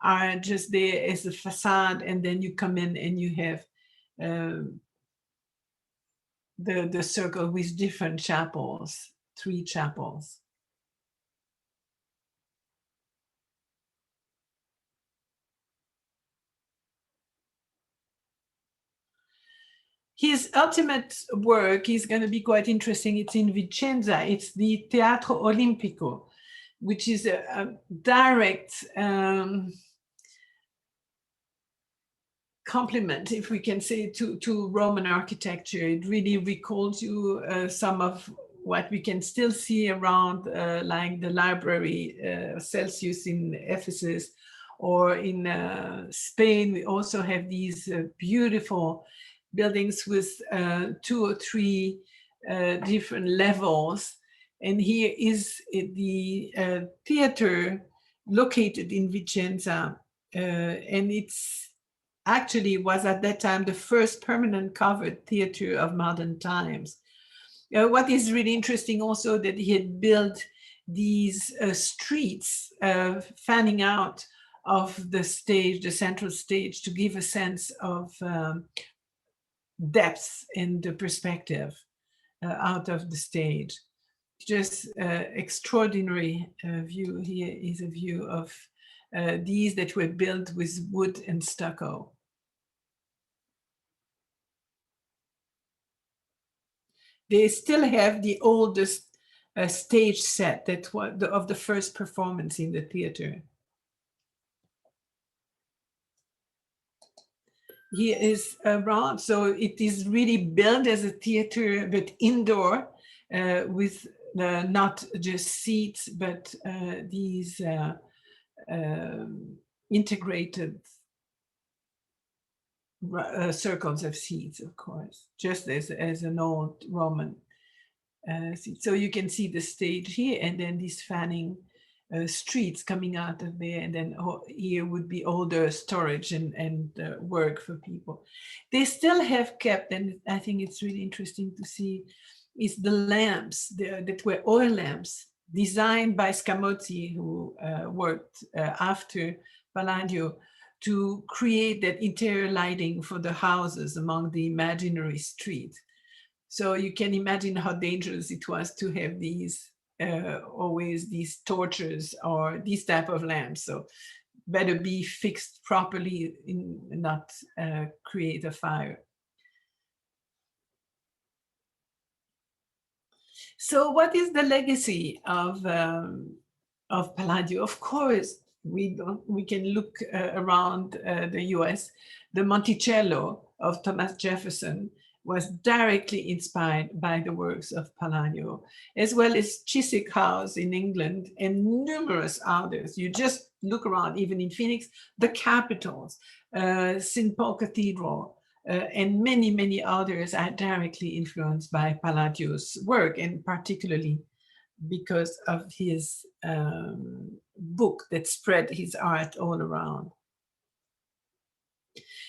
are just there as a facade, and then you come in and you have the circle with different chapels, 3 chapels. His ultimate work is going to be quite interesting. It's in Vicenza. It's the Teatro Olimpico, which is a direct compliment, if we can say, to Roman architecture. It really recalls you some of what we can still see around, like the library Celsius in Ephesus, or in Spain. We also have these beautiful buildings with 2 or 3 different levels. And here is the theater located in Vicenza, and it's actually was at that time the first permanent covered theater of modern times. What is really interesting also, that he had built these streets fanning out of the stage, the central stage, to give a sense of depth in the perspective out of the stage. Just extraordinary view. Here is a view of these that were built with wood and stucco. They still have the oldest stage set that was of the first performance in the theater. he is around. So it is really built as a theater, but indoor, with not just seats, but these integrated circles of seats, of course, just as an old Roman seat. So you can see the stage here, and then these fanning streets coming out of there, and then here would be older storage and work for people. They still have kept, and I think it's really interesting to see, is the lamps that were oil lamps designed by Scamozzi, who worked after Palladio, to create that interior lighting for the houses among the imaginary street. So you can imagine how dangerous it was to have these always these torches or these type of lamps. So better be fixed properly, not create a fire. So what is the legacy of Palladio? Of course, we can look around the US. The Monticello of Thomas Jefferson was directly inspired by the works of Palladio, as well as Chiswick House in England and numerous others. You just look around, even in Phoenix, the capitals, St. Paul Cathedral, and many, many others are directly influenced by Palladio's work, and particularly because of his book that spread his art all around.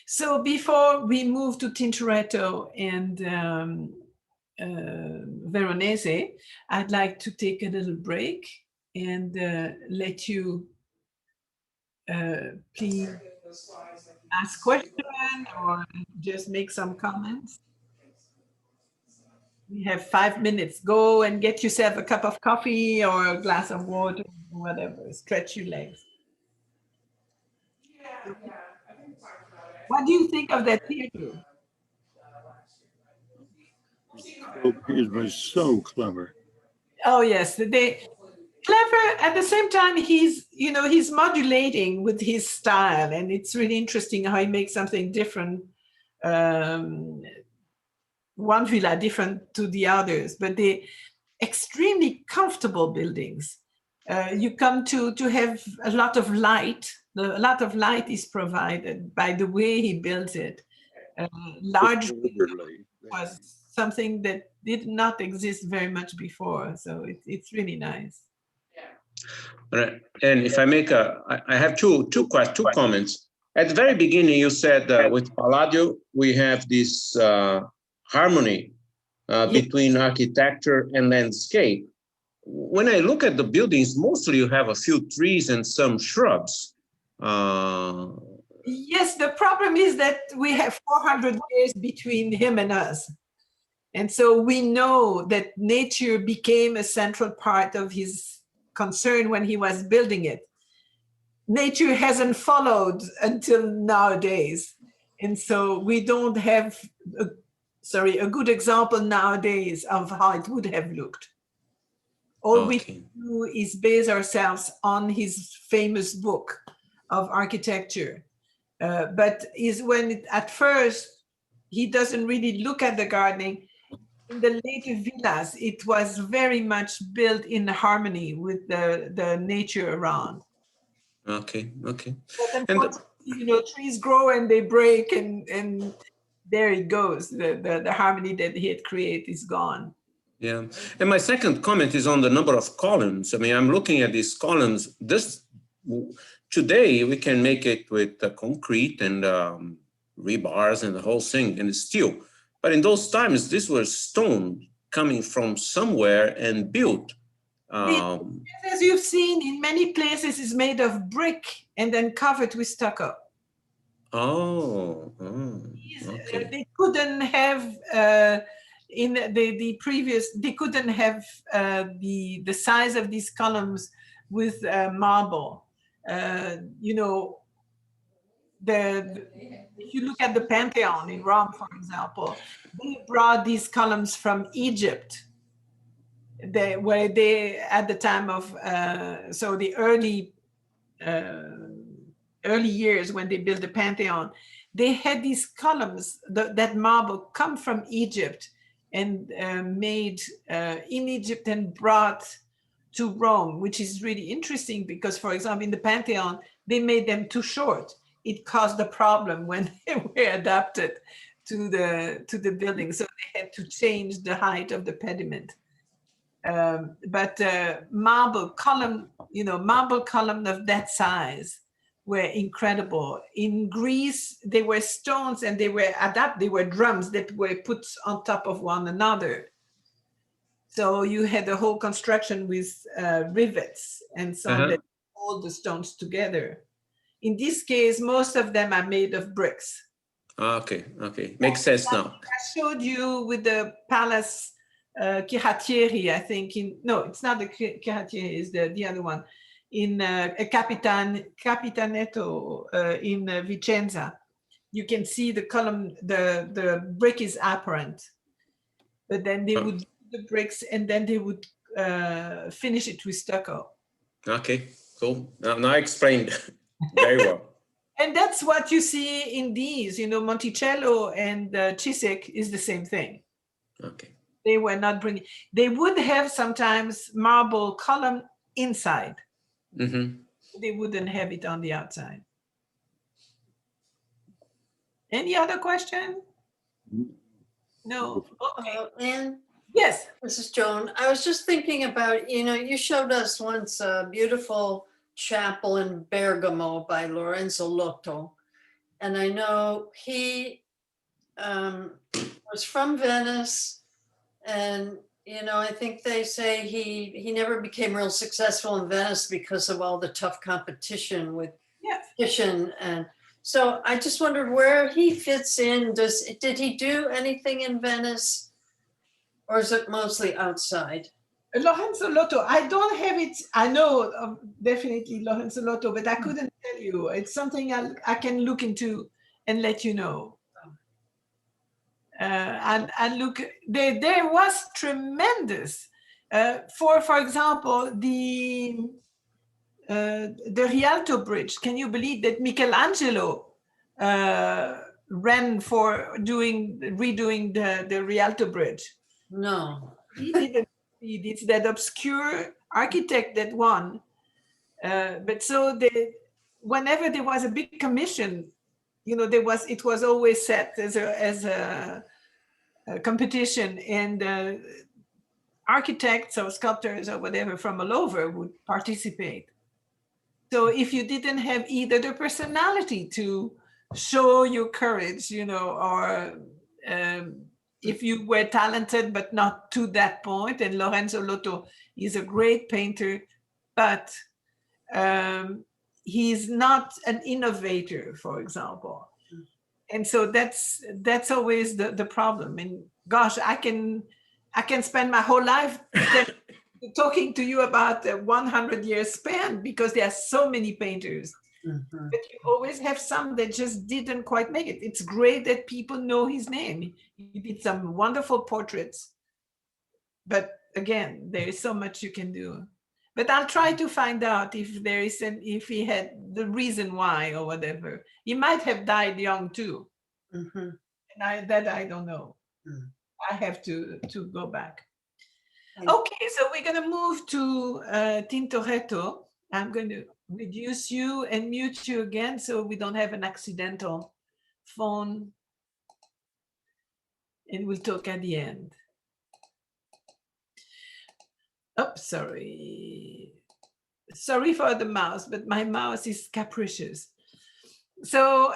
So before we move to Tintoretto and Veronese, I'd like to take a little break and let you please ask questions or just make some comments. We have 5 minutes. Go and get yourself a cup of coffee or a glass of water, whatever. Stretch your legs. What do you think of that theater? It was so clever. Oh yes, they clever. At the same time, he's modulating with his style, and it's really interesting how he makes something different. One villa different to the others, but they extremely comfortable buildings. You come to have a lot of light. A lot of light is provided by the way he builds it. Large was something that did not exist very much before, so it's really nice. Right. And if I make I have two comments. At the very beginning, you said with Palladio we have this harmony between architecture and landscape. When I look at the buildings, mostly you have a few trees and some shrubs. Yes, the problem is that we have 400 years between him and us. And so we know that nature became a central part of his concern when he was building it. Nature hasn't followed until nowadays. And so we don't have, a good example nowadays of how it would have looked. All we can do is base ourselves on his famous book of architecture. But at first, he doesn't really look at the gardening. In the later villas, it was very much built in harmony with the nature around. Okay. But unfortunately, trees grow and they break, and there it goes. The harmony that he had created is gone. Yeah. And my second comment is on the number of columns. I mean, I'm looking at these columns. Today, we can make it with concrete and rebars and the whole thing and steel. But in those times, this was stone coming from somewhere and built. As you've seen, in many places, is made of brick and then covered with stucco. Okay. They couldn't have in the previous. They couldn't have the size of these columns with marble. If you look at the Pantheon in Rome, for example, they brought these columns from Egypt. Where they at the time of the early years when they built the Pantheon, they had these columns, that marble come from Egypt and made in Egypt and brought to Rome, which is really interesting because, for example, in the Pantheon, they made them too short. It caused a problem when they were adapted to the building. So they had to change the height of the pediment. But marble column, marble column of that size were incredible. In Greece, they were stones and they were drums that were put on top of one another. So you had the whole construction with rivets and so on that hold the stones together. In this case, most of them are made of bricks. Okay, makes sense now. I showed you with the Palace Chiratieri, I think. No, it's not the Chiratieri, it's the other one. In Capitanetto in Vicenza. You can see the column, the brick is apparent. But then they would do the bricks and then they would finish it with stucco. Okay, cool. Now I explained very well. And that's what you see in these, Monticello and Chisek is the same thing. Okay. They were not bringing, they would have sometimes marble column inside. Mm-hmm. They wouldn't have it on the outside. Any other question? No. Okay. And yes, this is Joan. I was just thinking about, you showed us once a beautiful chapel in Bergamo by Lorenzo Lotto. And I know he was from Venice. And, I think they say he never became real successful in Venice because of all the tough competition with Titian. And so I just wondered where he fits in. Did he do anything in Venice? Or is it mostly outside? Lorenzo Lotto, I don't have it. I know definitely Lorenzo Lotto, but I couldn't tell you. It's something I can look into and let you know. And look, there was tremendous. For example, the Rialto Bridge. Can you believe that Michelangelo ran for redoing the Rialto Bridge? No. He didn't. It's that obscure architect that won. But so whenever there was a big commission, it was always set as a competition, and architects or sculptors or whatever from all over would participate. So if you didn't have either the personality to show your courage, or if you were talented but not to that point, and Lorenzo Lotto is a great painter, but he's not an innovator, for example. And so that's always the problem. And gosh, I can spend my whole life talking to you about a 100-year span because there are so many painters. Mm-hmm. But you always have some that just didn't quite make it. It's great that people know his name. He did some wonderful portraits. But again, there is so much you can do. But I'll try to find out if if he had the reason why or whatever. He might have died young too. Mm-hmm. And I don't know. Mm. I have to go back. Okay, so we're going to move to Tintoretto. I'm going to reduce you and mute you again so we don't have an accidental phone. And we'll talk at the end. Oops, sorry. Sorry for the mouse, but my mouse is capricious. So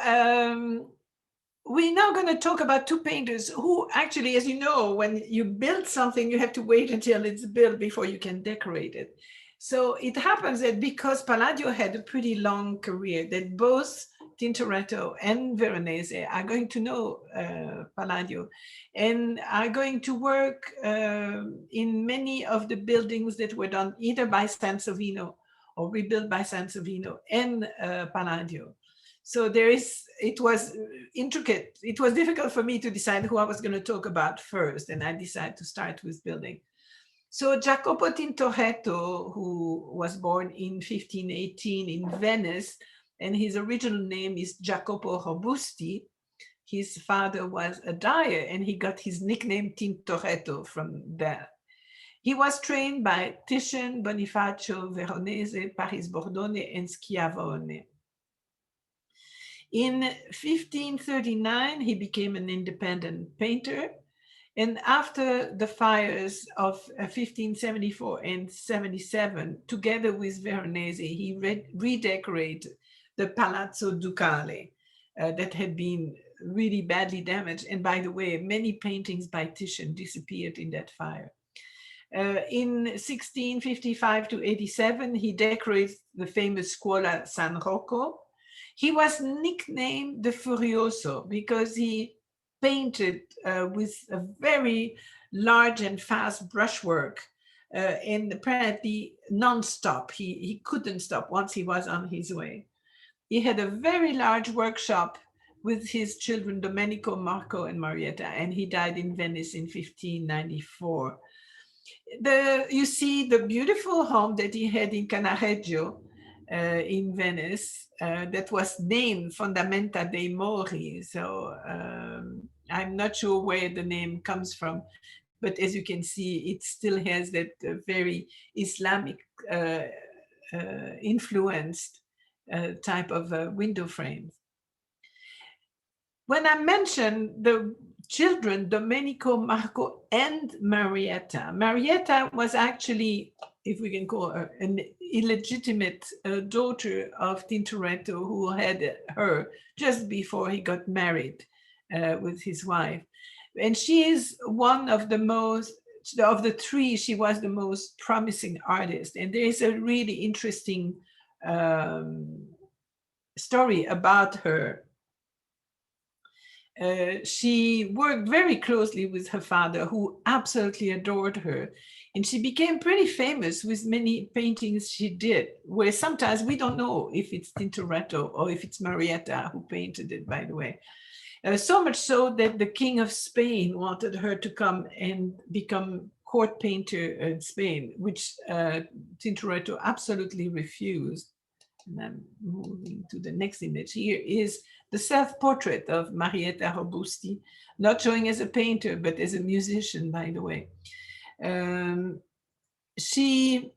we're now going to talk about two painters who actually, as you know, when you build something, you have to wait until it's built before you can decorate it. So it happens that because Palladio had a pretty long career, that both Tintoretto and Veronese are going to know Palladio and are going to work in many of the buildings that were done either by Sansovino or rebuilt by Sansovino and Palladio. So it was intricate. It was difficult for me to decide who I was going to talk about first, and I decided to start with building. So Jacopo Tintoretto, who was born in 1518 in Venice, and his original name is Jacopo Robusti. His father was a dyer, and he got his nickname Tintoretto from that. He was trained by Titian, Bonifacio Veronese, Paris Bordone, and Schiavone. In 1539, he became an independent painter. And after the fires of 1574 and 77, together with Veronese, he redecorated the Palazzo Ducale that had been really badly damaged. And by the way, many paintings by Titian disappeared in that fire. In 1655 to 87, he decorated the famous Scuola San Rocco. He was nicknamed the Furioso because he painted with a very large and fast brushwork and apparently non-stop. He couldn't stop once he was on his way. He had a very large workshop with his children, Domenico, Marco, and Marietta, and he died in Venice in 1594. You see the beautiful home that he had in Canareggio in Venice that was named Fondamenta dei Mori. So I'm not sure where the name comes from, but as you can see, it still has that very Islamic influenced type of window frames. When I mentioned the children, Domenico, Marco, and Marietta, Marietta was actually, if we can call her, an illegitimate daughter of Tintoretto, who had her just before he got married with his wife. And she is one of the most, of the three, she was the most promising artist. And there is a really interesting story about her. She worked very closely with her father, who absolutely adored her. And she became pretty famous with many paintings she did, where sometimes we don't know if it's Tintoretto or if it's Marietta who painted it, by the way. So much so that the King of Spain wanted her to come and become court painter in Spain, which Tintoretto absolutely refused. And I'm moving to the next image. Here is the self-portrait of Marietta Robusti, not showing as a painter, but as a musician, by the way. So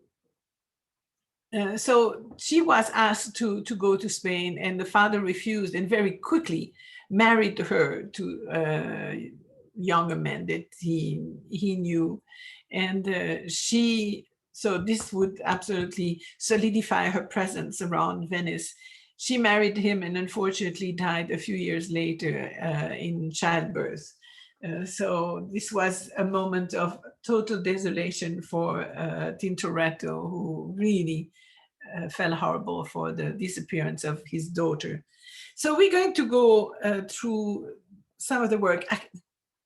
she was asked to go to Spain, and the father refused and very quickly married her to a younger man that he knew. And so this would absolutely solidify her presence around Venice. She married him and unfortunately died a few years later in childbirth. So this was a moment of total desolation for Tintoretto, who really felt horrible for the disappearance of his daughter. So we're going to go through some of the work. I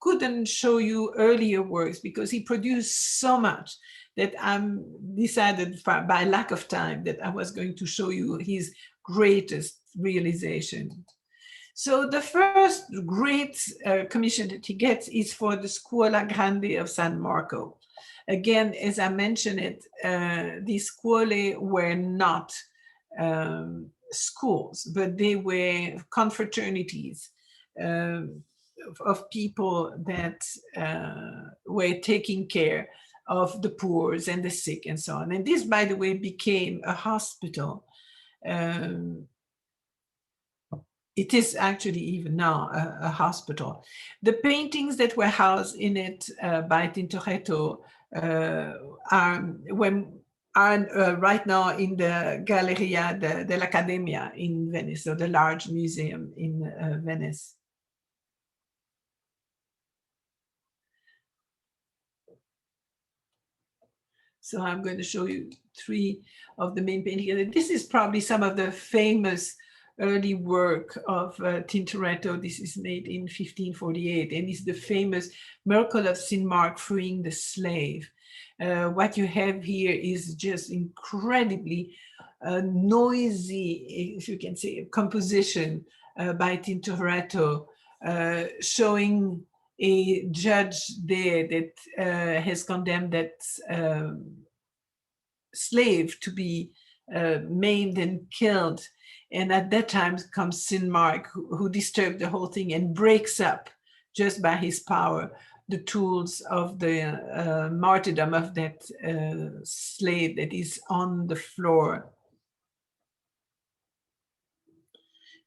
couldn't show you earlier works because he produced so much that I'm decided by lack of time that I was going to show you his greatest realization. So the first great commission that he gets is for the Scuola Grande of San Marco. Again, as I mentioned it, these scuole were not schools, but they were confraternities of people that were taking care of the poor and the sick and so on. And this, by the way, became a hospital. It is actually even now a hospital. The paintings that were housed in it by Tintoretto are right now in the Galleria dell'Accademia in Venice, so the large museum in Venice. So I'm going to show you three of the main paintings. This is probably some of the famous early work of Tintoretto. This is made in 1548, and it's the famous Miracle of St. Mark freeing the slave. What you have here is just incredibly noisy, if you can say, composition by Tintoretto, showing a judge there that has condemned that slave to be maimed and killed. And at that time comes Saint Mark, who disturbed the whole thing and breaks up, just by his power, the tools of the martyrdom of that slave that is on the floor.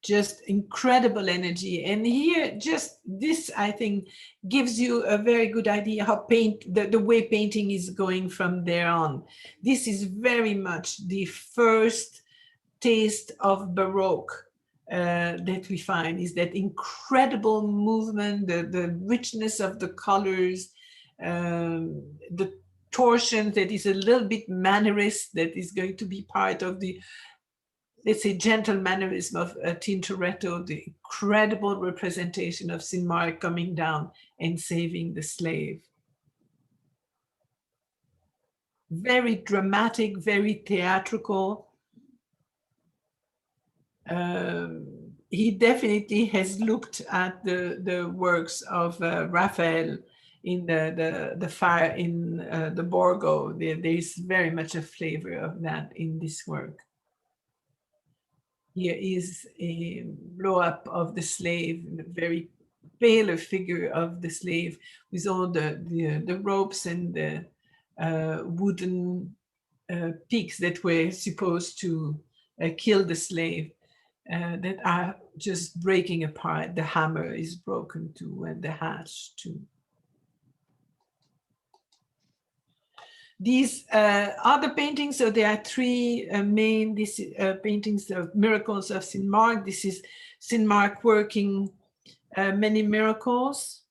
Just incredible energy. And here, just this, I think, gives you a very good idea how the way painting is going from there on. This is very much the first taste of Baroque that we find, is that incredible movement, the richness of the colors, the torsion that is a little bit mannerist, that is going to be part of the, let's say, gentle mannerism of Tintoretto, the incredible representation of Saint Mark coming down and saving the slave. Very dramatic, very theatrical. He definitely has looked at the works of Raphael in the fire in the Borgo. There is very much a flavor of that in this work. Here is a blow-up of the slave, a very paler figure of the slave with all the ropes and the wooden peaks that were supposed to kill the slave, that are just breaking apart. The hammer is broken too, and the hatch too. These are the paintings. So there are three main paintings of miracles of Saint Mark. This is Saint Mark working many miracles.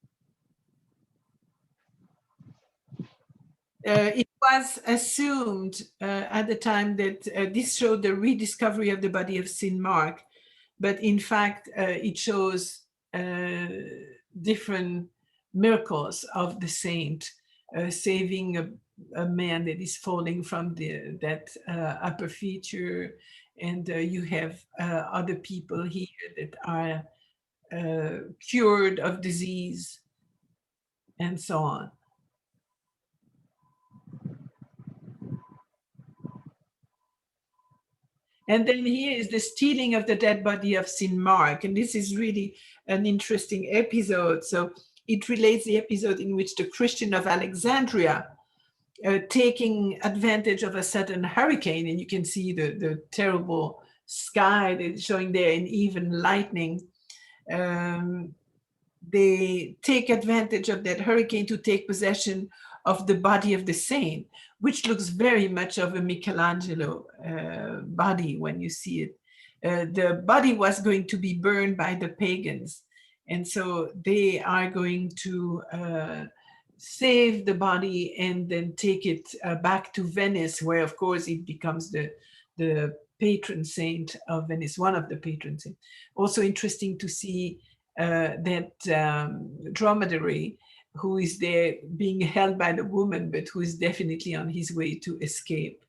It was assumed at the time that this showed the rediscovery of the body of Saint Mark, but in fact it shows different miracles of the saint, saving a man that is falling from that upper feature, and you have other people here that are cured of disease, and so on. And then here is the stealing of the dead body of Saint Mark, and this is really an interesting episode. So it relates the episode in which the Christian of Alexandria, taking advantage of a sudden hurricane, and you can see the terrible sky that's showing there, and even lightning. They take advantage of that hurricane to take possession of the body of the saint, which looks very much of a Michelangelo body when you see it. The body was going to be burned by the pagans, and so they are going to save the body and then take it back to Venice, where of course it becomes the patron saint of Venice, one of the patron saints. Also interesting to see that dromedary who is there being held by the woman, but who is definitely on his way to escape.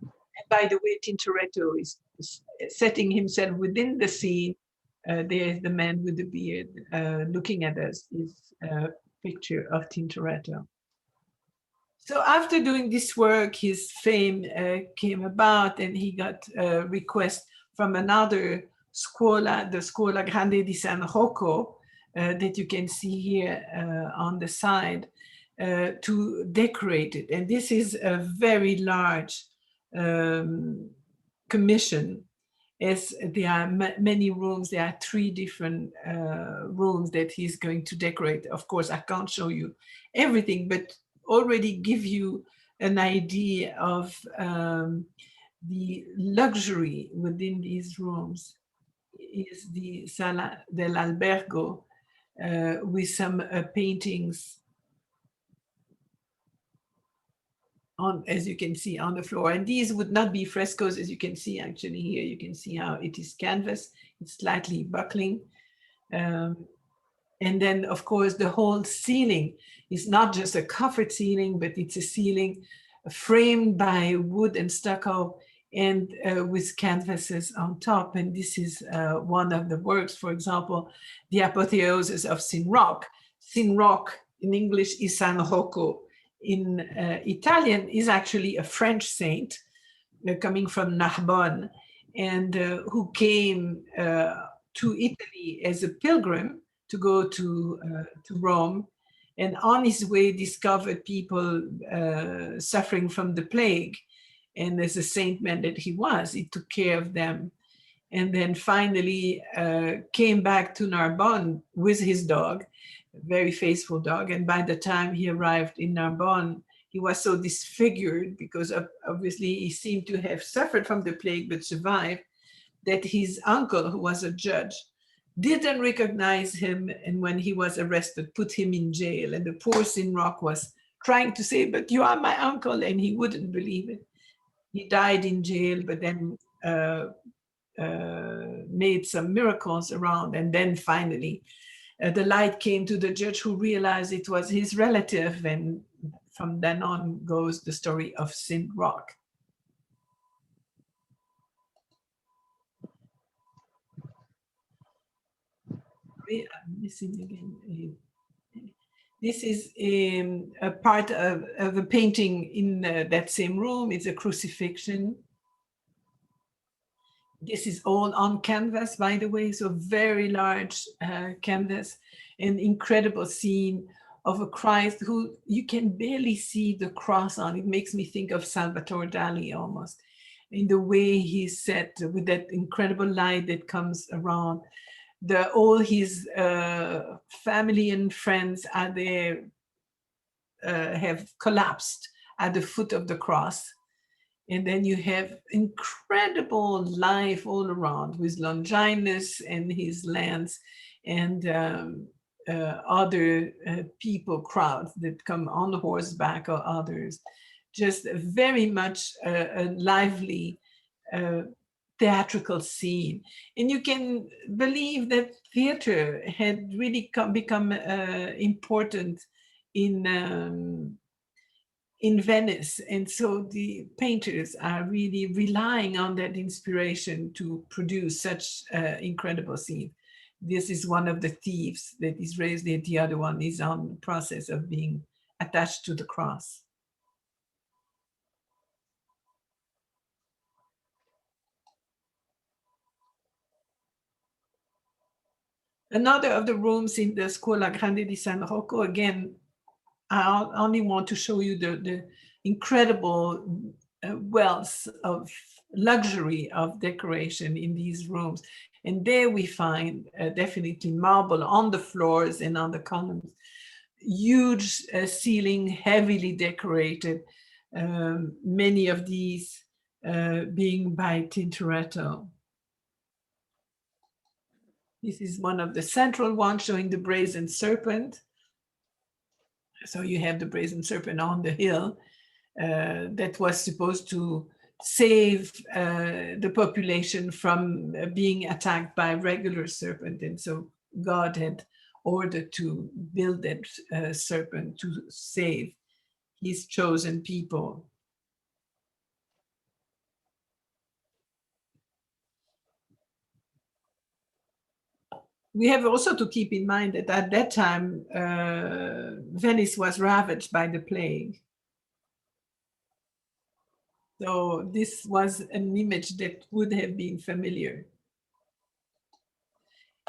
And by the way, Tintoretto is setting himself within the scene. There's the man with the beard looking at us, is a picture of Tintoretto. So after doing this work, his fame came about, and he got a request from another scuola, the Scuola Grande di San Rocco, that you can see here on the side, to decorate it. And this is a very large commission, as there are many rooms. There are 3 different rooms that he's going to decorate. Of course, I can't show you everything, but already give you an idea of the luxury within these rooms. Is the Sala dell'Albergo with some paintings on, as you can see, on the floor. And these would not be frescoes, as you can see actually here. You can see how it is canvas. It's slightly buckling. And then, of course, the whole ceiling is not just a covered ceiling, but it's a ceiling framed by wood and stucco, and with canvases on top. And this is one of the works, for example, the Apotheosis of Saint Roch. Saint Roch in English is San Rocco, in Italian is actually a French saint coming from Narbonne, and who came to Italy as a pilgrim to go to Rome, and on his way discovered people suffering from the plague. And as a saint man that he was, he took care of them. And then finally came back to Narbonne with his dog, a very faithful dog. And by the time he arrived in Narbonne, he was so disfigured because obviously he seemed to have suffered from the plague but survived, that his uncle, who was a judge, didn't recognize him, and when he was arrested, put him in jail. And the poor Sinrock was trying to say, but you are my uncle, and he wouldn't believe it. He died in jail, but then made some miracles around, and then finally the light came to the judge, who realized it was his relative, and from then on goes the story of Sinrock. I'm missing again. This is a part of a painting in that same room. It's a crucifixion. This is all on canvas, by the way, so very large canvas, an incredible scene of a Christ who you can barely see the cross on. It makes me think of Salvatore Dali almost, in the way he's set with that incredible light that comes around. All his family and friends are there, have collapsed at the foot of the cross. And then you have incredible life all around with Longinus and his lands and other people, crowds that come on horseback or others. Just very much a lively theatrical scene. And you can believe that theater had really become important in Venice. And so the painters are really relying on that inspiration to produce such incredible scene. This is one of the thieves that is raised there. The other one is on the process of being attached to the cross. Another of the rooms in the Scuola Grande di San Rocco, again, I only want to show you the incredible wealth of luxury of decoration in these rooms. And there we find definitely marble on the floors and on the columns, huge ceiling, heavily decorated, many of these being by Tintoretto. This is one of the central ones showing the brazen serpent. So you have the brazen serpent on the hill that was supposed to save the population from being attacked by regular serpent. And so God had ordered to build that serpent to save his chosen people. We have also to keep in mind that at that time, Venice was ravaged by the plague. So this was an image that would have been familiar.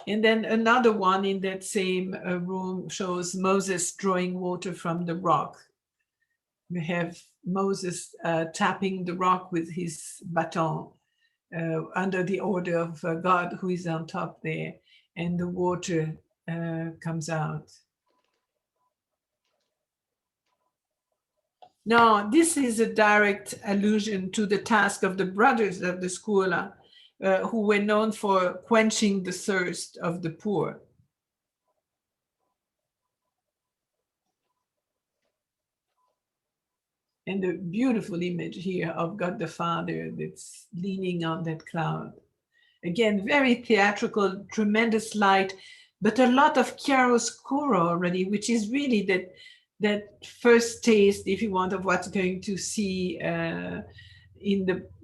And then another one in that same room shows Moses drawing water from the rock. You have Moses tapping the rock with his baton under the order of God, who is on top there. And the water comes out. Now, this is a direct allusion to the task of the brothers of the Scuola, who were known for quenching the thirst of the poor. And the beautiful image here of God the Father that's leaning on that cloud. Again, very theatrical, tremendous light, but a lot of chiaroscuro already, which is really that first taste, if you want, of what's going to see in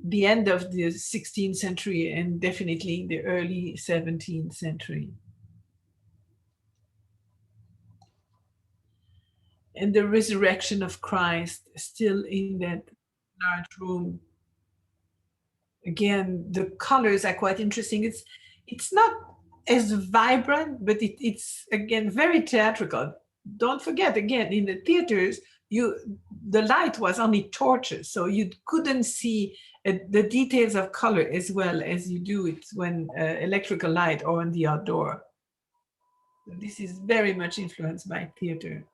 the end of the 16th century and definitely in the early 17th century. and the resurrection of Christ still in that large room. Again, the colors are quite interesting. It's not as vibrant, but it's again very theatrical. Don't forget, again, in the theaters, the light was only torches, so you couldn't see the details of color as well as you do it when electrical light or on the outdoor. This is very much influenced by theater.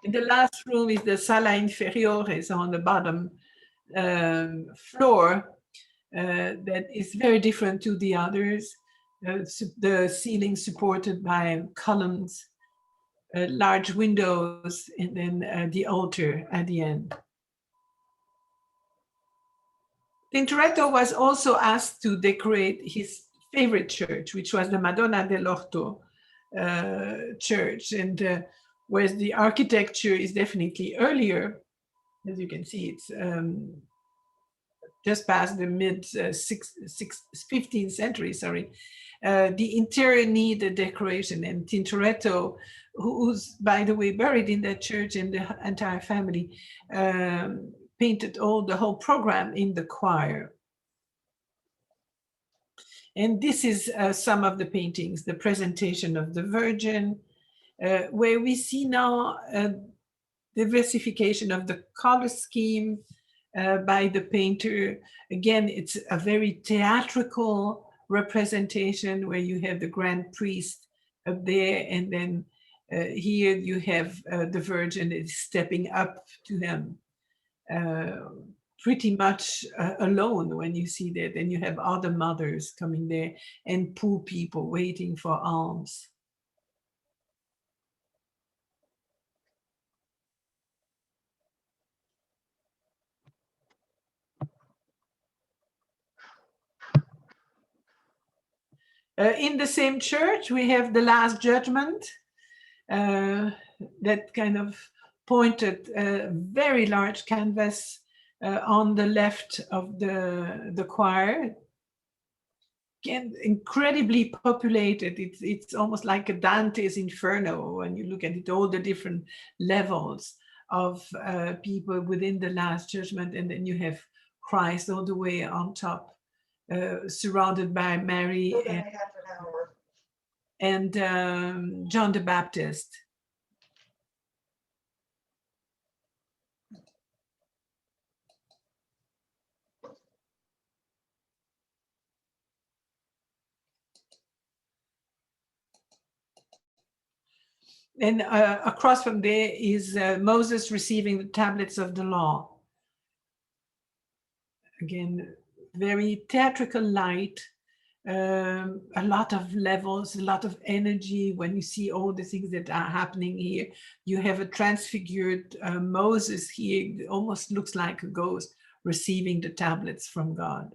In the last room is the Salah Inferiores on the bottom floor. That is very different to the others. The ceiling supported by columns, large windows, and then the altar at the end. Tintoretto was also asked to decorate his favorite church, which was the Madonna dell'Orto church, and whereas the architecture is definitely earlier. As you can see, it's just past the mid 15th century, sorry. The interior needed decoration, and Tintoretto, who's, by the way, buried in that church, and the entire family, painted the whole program in the choir. And this is some of the paintings, the presentation of the Virgin, where we see now diversification of the color scheme by the painter. Again, it's a very theatrical representation where you have the grand priest up there, and then here you have the Virgin is stepping up to him, pretty much alone when you see that. And you have other mothers coming there and poor people waiting for alms. In the same church, we have the Last Judgment, that kind of pointed very large canvas on the left of the choir. Again, incredibly populated. It's almost like a Dante's Inferno when you look at it, all the different levels of people within the Last Judgment, and then you have Christ all the way on top. Surrounded by Mary and John the Baptist. And across from there is Moses receiving the tablets of the law. Again, very theatrical light, a lot of levels, a lot of energy. When you see all the things that are happening here, you have a transfigured Moses here. It almost looks like a ghost receiving the tablets from God.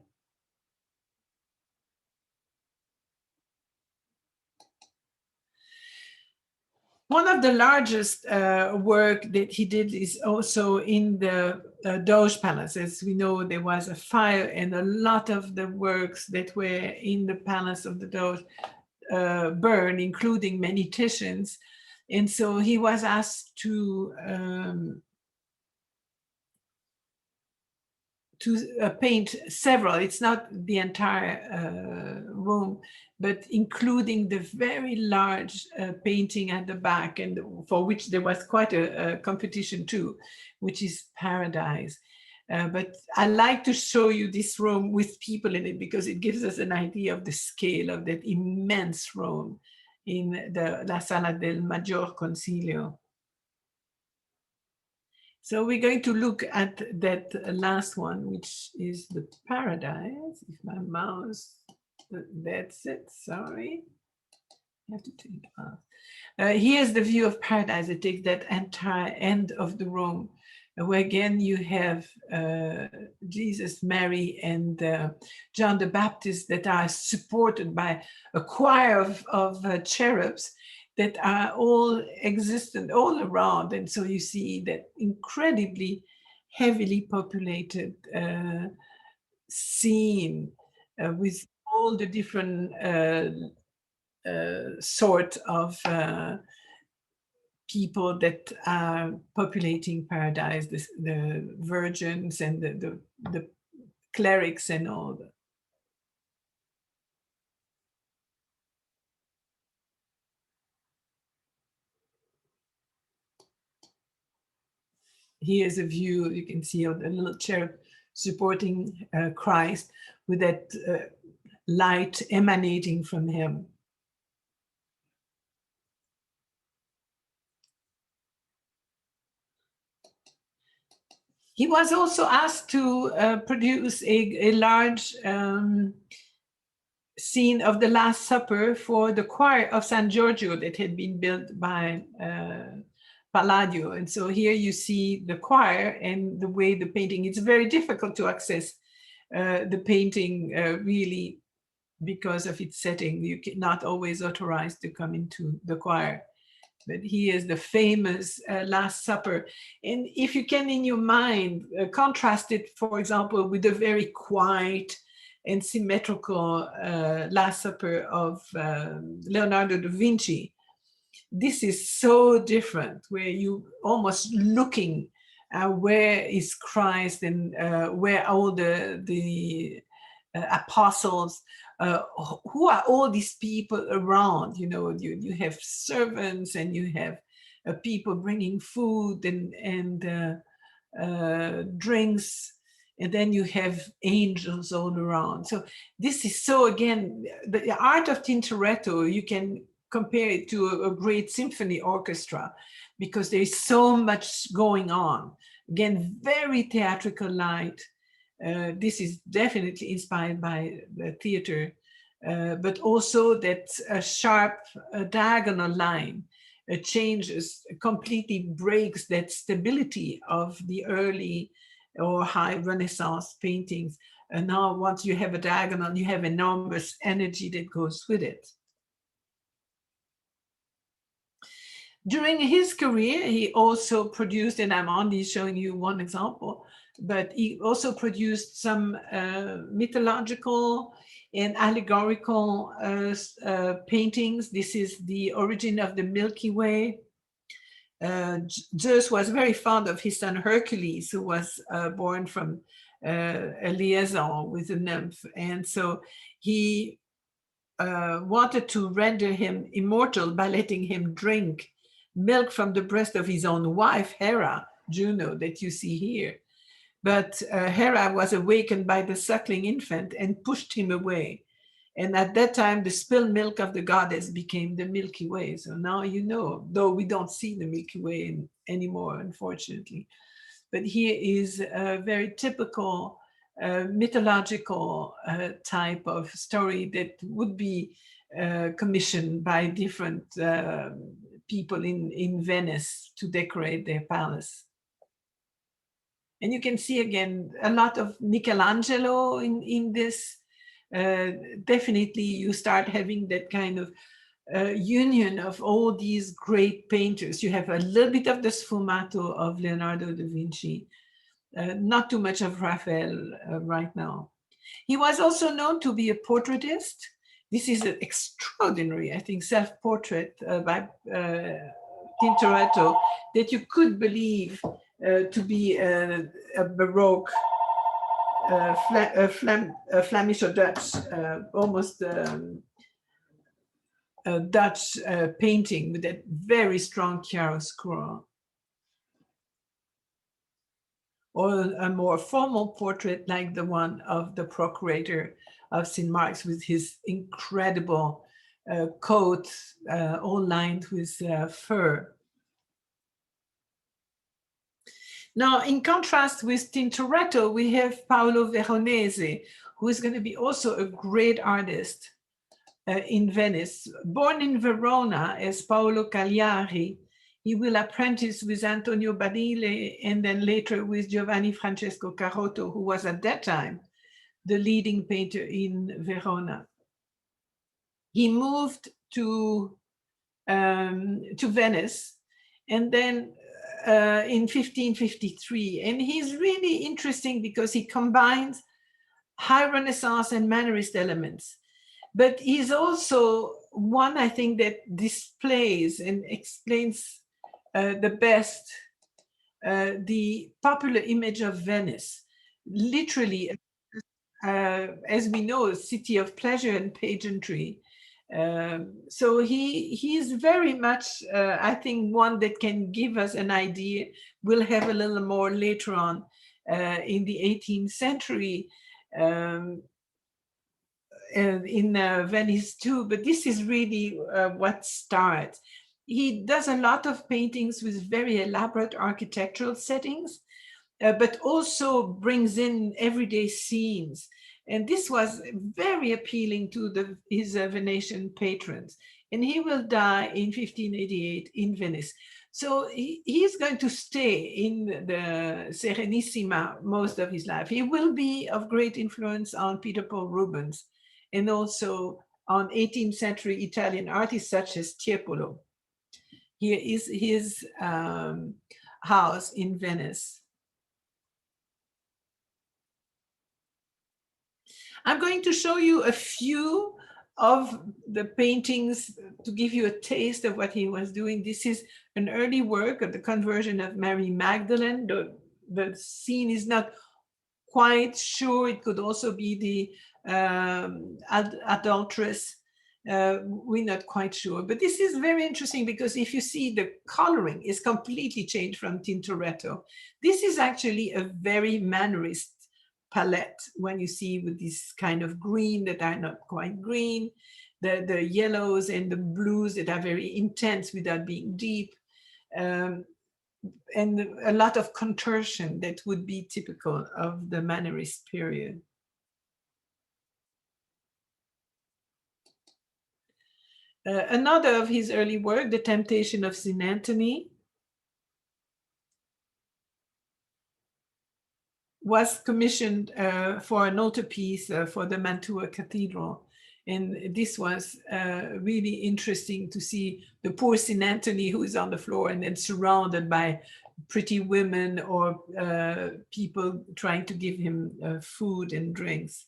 One of the largest work that he did is also in the Doge Palace. As we know, there was a fire, and a lot of the works that were in the Palace of the Doge burned, including many Titians. And so he was asked to paint several. It's not the entire room, but including the very large painting at the back, and for which there was quite a competition too, which is Paradise. But I like to show you this room with people in it because it gives us an idea of the scale of that immense room in the La Sala del Maggior Concilio. So we're going to look at that last one, which is the Paradise. If my mouse, that's it, sorry. I have to take it off. Here's the view of Paradise. It takes that entire end of the room, where again you have Jesus, Mary, and John the Baptist that are supported by a choir of cherubs that are all existent all around. And so you see that incredibly heavily populated scene with all the different sort of people that are populating paradise, the virgins and the clerics and all that. Here's a view, you can see of the little cherub supporting Christ with that light emanating from him. He was also asked to produce a large scene of the Last Supper for the choir of San Giorgio that had been built by Palladio. And so here you see the choir and the way the painting, it's very difficult to access the painting really because of its setting. You cannot always authorized to come into the choir. But here's the famous Last Supper. And if you can in your mind contrast it, for example, with the very quiet and symmetrical Last Supper of Leonardo da Vinci, this is so different, where you almost looking where is Christ and where all the apostles, who are all these people around? You know, you have servants and you have people bringing food and drinks, and then you have angels all around. So this is so, again, the art of Tintoretto, you can compare it to a great symphony orchestra because there is so much going on. Again, very theatrical light. This is definitely inspired by the theater, but also that sharp diagonal line changes, completely breaks that stability of the early or high Renaissance paintings. And now once you have a diagonal, you have enormous energy that goes with it. During his career, he also produced, and I'm only showing you one example, but he also produced some mythological and allegorical paintings. This is the origin of the Milky Way. Zeus was very fond of his son Hercules, who was born from a liaison with a nymph. And so he wanted to render him immortal by letting him drink milk from the breast of his own wife, Hera, Juno, that you see here. But Hera was awakened by the suckling infant and pushed him away. And at that time, the spilled milk of the goddess became the Milky Way. So now you know, though we don't see the Milky Way anymore, unfortunately. But here is a very typical mythological type of story that would be commissioned by different people in Venice to decorate their palace. And you can see again a lot of Michelangelo in this. Definitely you start having that kind of union of all these great painters. You have a little bit of the sfumato of Leonardo da Vinci, not too much of Raphael right now. He was also known to be a portraitist. This is an extraordinary, I think, self-portrait by Tintoretto that you could believe to be a Baroque, Flemish or Dutch, almost a Dutch painting with that very strong chiaroscuro. Or a more formal portrait like the one of the procurator of St. Mark's with his incredible coat, all lined with fur. Now, in contrast with Tintoretto, we have Paolo Veronese, who is going to be also a great artist in Venice. Born in Verona as Paolo Cagliari, he will apprentice with Antonio Badile and then later with Giovanni Francesco Carotto, who was at that time the leading painter in Verona. He moved to Venice and then in 1553. And he's really interesting because he combines high Renaissance and Mannerist elements. But he's also one I think that displays and explains the best the popular image of Venice. Literally, as we know, a city of pleasure and pageantry. So he is very much, I think, one that can give us an idea. We'll have a little more later on in the 18th century in Venice too, but this is really what starts. He does a lot of paintings with very elaborate architectural settings, but also brings in everyday scenes. And this was very appealing to his Venetian patrons. And he will die in 1588 in Venice. So he's going to stay in the Serenissima most of his life. He will be of great influence on Peter Paul Rubens and also on 18th century Italian artists such as Tiepolo. Here is his house in Venice. I'm going to show you a few of the paintings to give you a taste of what he was doing. This is an early work of the conversion of Mary Magdalene. The scene is not quite sure. It could also be the adulteress. We're not quite sure. But this is very interesting because if you see the coloring is completely changed from Tintoretto. This is actually a very Mannerist palette when you see with this kind of green that are not quite green, the yellows and the blues that are very intense without being deep, and a lot of contortion that would be typical of the Mannerist period. Another of his early work, The Temptation of St. Anthony, was commissioned for an altarpiece for the Mantua Cathedral. And this was really interesting to see the poor St. Anthony who is on the floor and then surrounded by pretty women or people trying to give him food and drinks.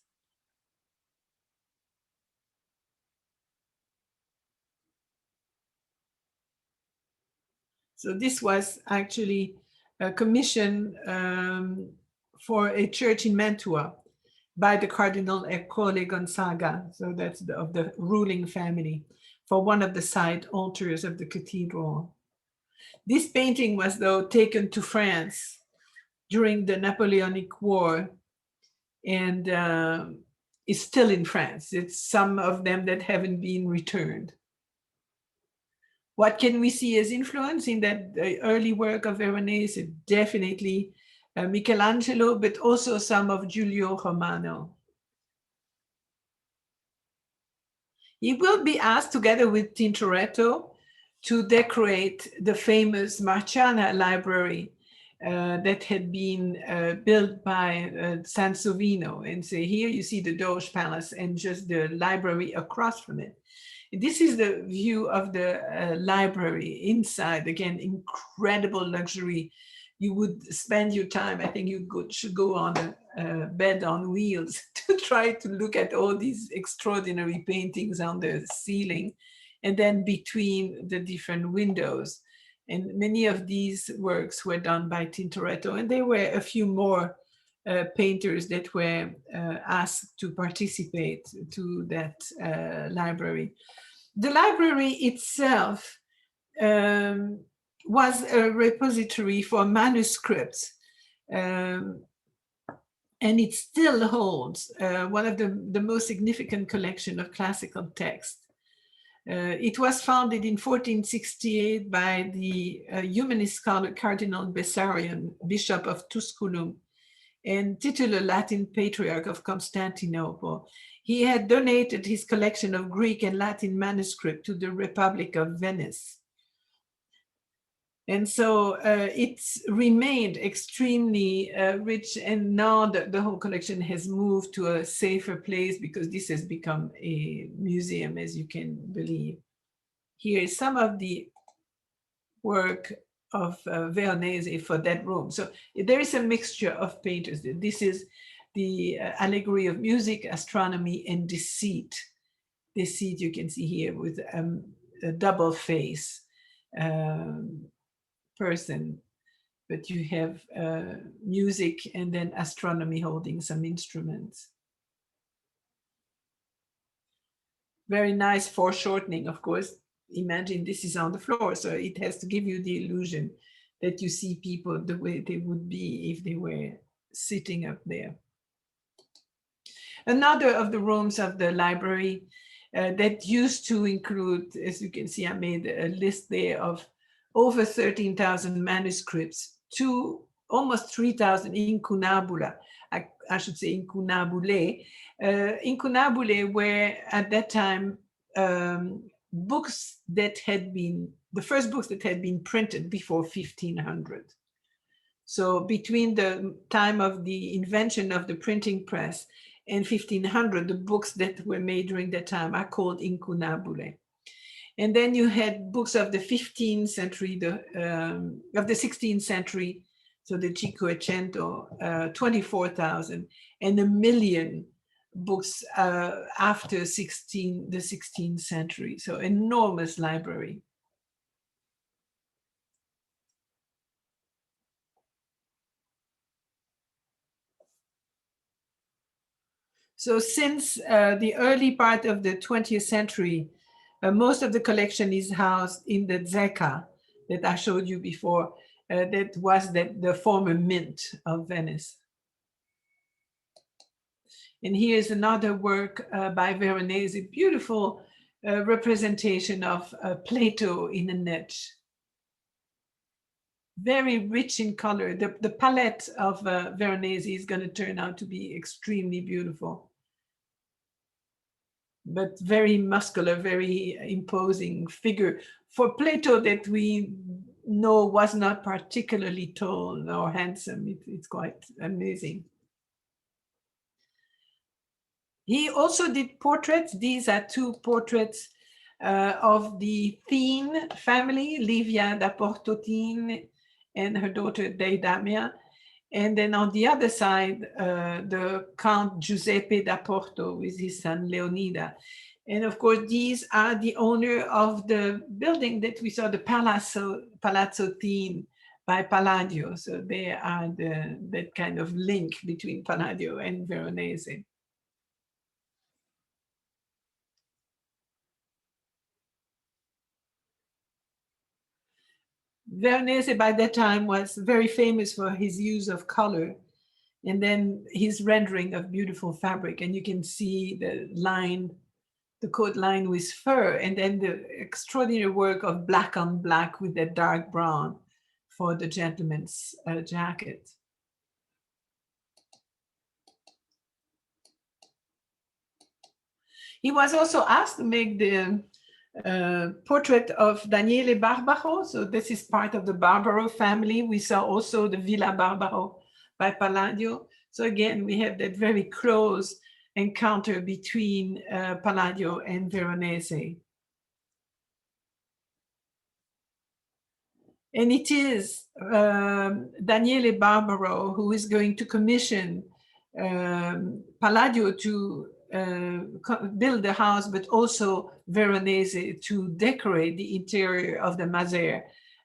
So this was actually a commission for a church in Mantua by the Cardinal Ercole Gonzaga, so that's of the ruling family, for one of the side altars of the cathedral. This painting was, though, taken to France during the Napoleonic War and is still in France. It's some of them that haven't been returned. What can we see as influence in that early work of Veronese? Definitely Michelangelo, but also some of Giulio Romano. He will be asked, together with Tintoretto, to decorate the famous Marciana Library that had been built by Sansovino. And so here you see the Doge Palace and just the library across from it. This is the view of the library inside. Again, incredible luxury. You would spend your time, I think you should go on a bed on wheels to try to look at all these extraordinary paintings on the ceiling and then between the different windows. And many of these works were done by Tintoretto, and there were a few more painters that were asked to participate to that library. The library itself was a repository for manuscripts, and it still holds one of the most significant collection of classical texts. It was founded in 1468 by the humanist scholar Cardinal Bessarion, Bishop of Tusculum, and titular Latin Patriarch of Constantinople. He had donated his collection of Greek and Latin manuscript to the Republic of Venice. And so it's remained extremely rich, and now the whole collection has moved to a safer place because this has become a museum, as you can believe. Here is some of the work of Veronese for that room. So there is a mixture of painters. This is the allegory of music, astronomy, and deceit. this seat you can see here with a double face person, but you have music and then astronomy holding some instruments. Very nice foreshortening, of course. Imagine this is on the floor, so it has to give you the illusion that you see people the way they would be if they were sitting up there. Another of the rooms of the library that used to include, as you can see, I made a list there of over 13,000 manuscripts, to almost 3,000 incunabula, I should say incunabulae. Incunabulae were at that time books that had been, the first books that had been printed before 1500. So between the time of the invention of the printing press and 1500, the books that were made during that time are called incunabulae. And then you had books of the 15th century, of the 16th century, so the Cinquecento, 24,000, and 1 million books after the 16th century. So enormous library. So since the early part of the 20th century, most of the collection is housed in the Zecca that I showed you before. That was the former mint of Venice. And here's another work by Veronese, beautiful representation of Plato in a niche. Very rich in color. The palette of Veronese is going to turn out to be extremely beautiful, but very muscular, very imposing figure. For Plato, that we know was not particularly tall or handsome, it's quite amazing. He also did portraits. These are 2 portraits of the Theme family, Livia da Portotine and her daughter Deidamia. And then on the other side, the Count Giuseppe da Porto with his son Leonida. And of course, these are the owner of the building that we saw, the Palazzo Theme by Palladio. So they are that kind of link between Palladio and Veronese. Veronese by that time was very famous for his use of color and then his rendering of beautiful fabric. And you can see the line, the coat line with fur, and then the extraordinary work of black on black with that dark brown for the gentleman's jacket. He was also asked to make the portrait of Daniele Barbaro. So this is part of the Barbaro family. We saw also the Villa Barbaro by Palladio. So again, we have that very close encounter between Palladio and Veronese. And it is Daniele Barbaro who is going to commission Palladio to build the house, but also Veronese to decorate the interior of the Mazer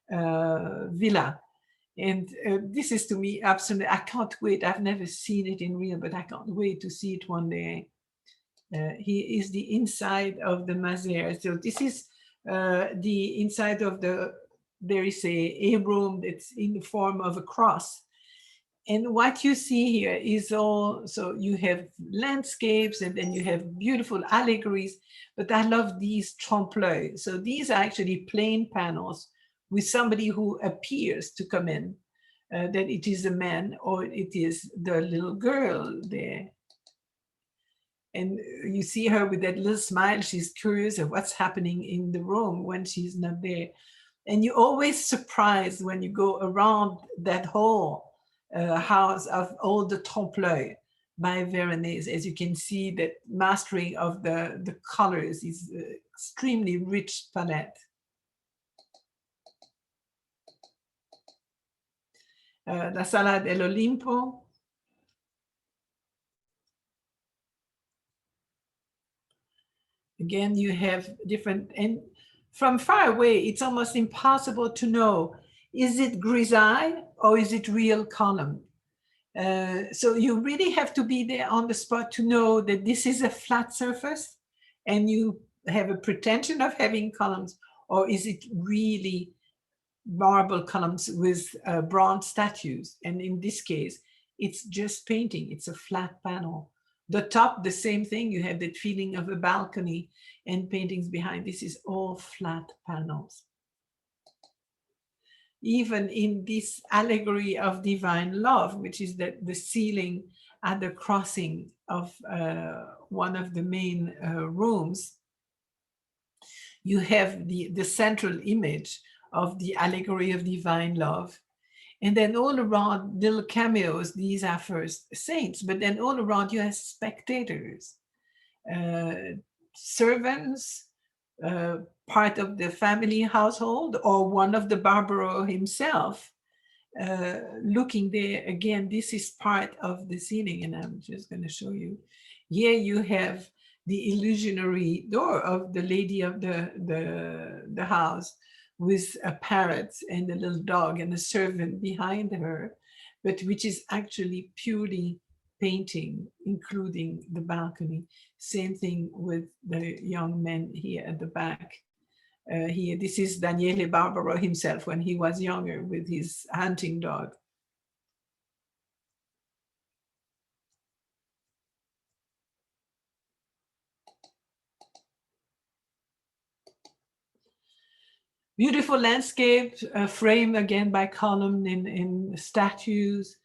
villa. And this is to me absolutely, I can't wait. I've never seen it in real, but I can't wait to see it one day. He is the inside of the Mazer. So this is the inside of there is a room that's in the form of a cross. And what you see here is all, so you have landscapes and then you have beautiful allegories, but I love these trompe-l'oeil. So these are actually plain panels with somebody who appears to come in, that it is a man or it is the little girl there. And you see her with that little smile. She's curious of what's happening in the room when she's not there. And you're always surprised when you go around that whole house of all the trompe-l'oeil by Veronese. As you can see, that mastering of the colors is extremely rich palette. La Sala dell'Olimpo. Again, you have different, and from far away, it's almost impossible to know, is it grisaille or is it real column? So you really have to be there on the spot to know that this is a flat surface and you have a pretension of having columns, or is it really marble columns with bronze statues? And in this case, it's just painting. It's a flat panel. The top, the same thing. You have that feeling of a balcony and paintings behind. This is all flat panels. Even in this allegory of divine love, which is that the ceiling at the crossing of one of the main rooms, you have the central image of the allegory of divine love. And then all around, little cameos, these are first saints, but then all around you have spectators, servants, part of the family household, or one of the Barbaro himself, looking there. Again, this is part of the ceiling, and I'm just going to show you. Here you have the illusionary door of the lady of the house, with a parrot and a little dog and a servant behind her, but which is actually purely painting, including the balcony. Same thing with the young men here at the back. Here, this is Daniele Barbaro himself when he was younger with his hunting dog. Beautiful landscape, framed again by column in statues.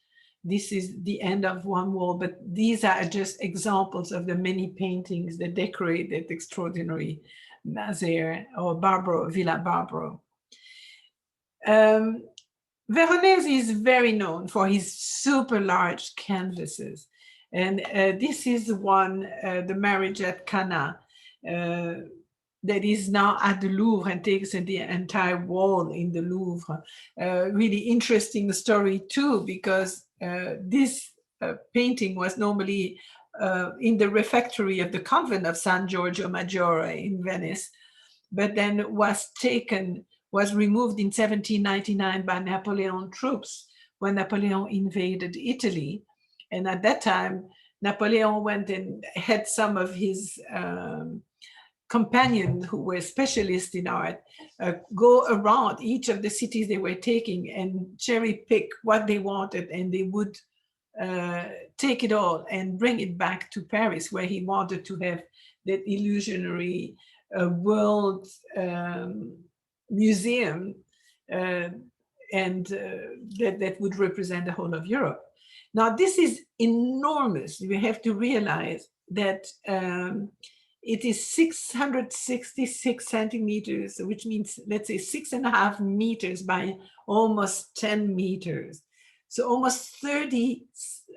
This is the end of one wall, but these are just examples of the many paintings that decorate that extraordinary Mazère or Barbaro, Villa Barbaro. Veronese is very known for his super large canvases. And this is one, the marriage at Cana, that is now at the Louvre and takes the entire wall in the Louvre. Really interesting story too, because this painting was normally in the refectory of the convent of San Giorgio Maggiore in Venice, but then was removed in 1799 by Napoleon troops when Napoleon invaded Italy. And at that time, Napoleon went and had some of his companions who were specialists in art go around each of the cities they were taking and cherry pick what they wanted, and they would take it all and bring it back to Paris, where he wanted to have that illusionary world museum, and that would represent the whole of Europe. Now, this is enormous. You have to realize that it is 666 centimeters, which means, let's say, 6.5 meters by almost 10 meters. So almost 30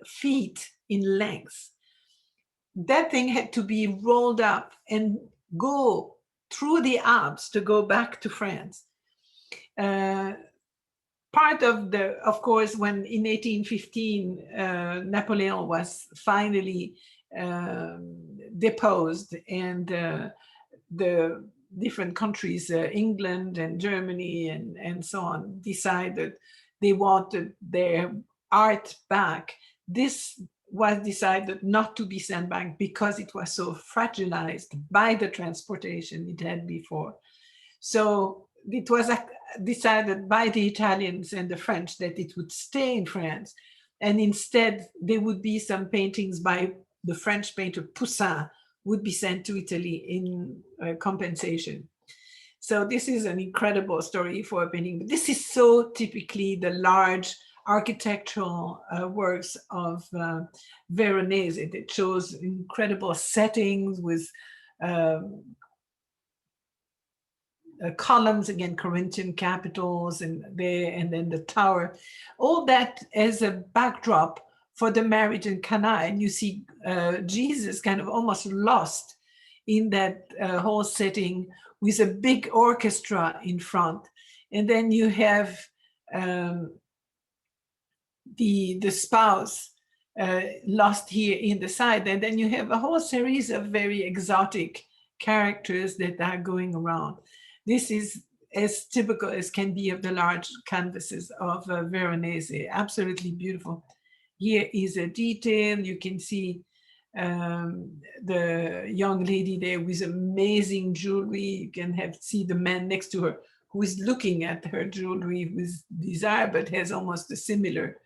feet in length. That thing had to be rolled up and go through the Alps to go back to France. Part of course, when in 1815, Napoleon was finally deposed, and the different countries, England and Germany and so on, decided they wanted their art back. This was decided not to be sent back because it was so fragilized by the transportation it had before. So it was decided by the Italians and the French that it would stay in France, and instead there would be some paintings by the French painter Poussin would be sent to Italy in compensation. So this is an incredible story for a painting. But this is so typically the large architectural works of Veronese. It shows incredible settings with columns, again, Corinthian capitals, and then the tower. All that as a backdrop for the marriage in Cana. And you see Jesus kind of almost lost in that whole setting with a big orchestra in front. And then you have the spouse lost here in the side. And then you have a whole series of very exotic characters that are going around. This is as typical as can be of the large canvases of Veronese. Absolutely beautiful. Here is a detail. You can see the young lady there with amazing jewelry. You can see the man next to her who is looking at her jewelry with desire, but has almost a similar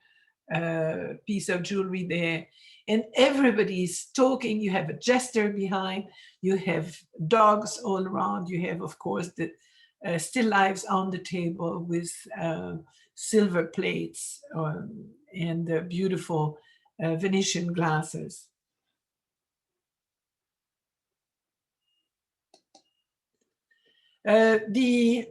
piece of jewelry there. And everybody is talking. You have a jester behind. You have dogs all around. You have, of course, the still lifes on the table with silver plates and beautiful Venetian glasses. Another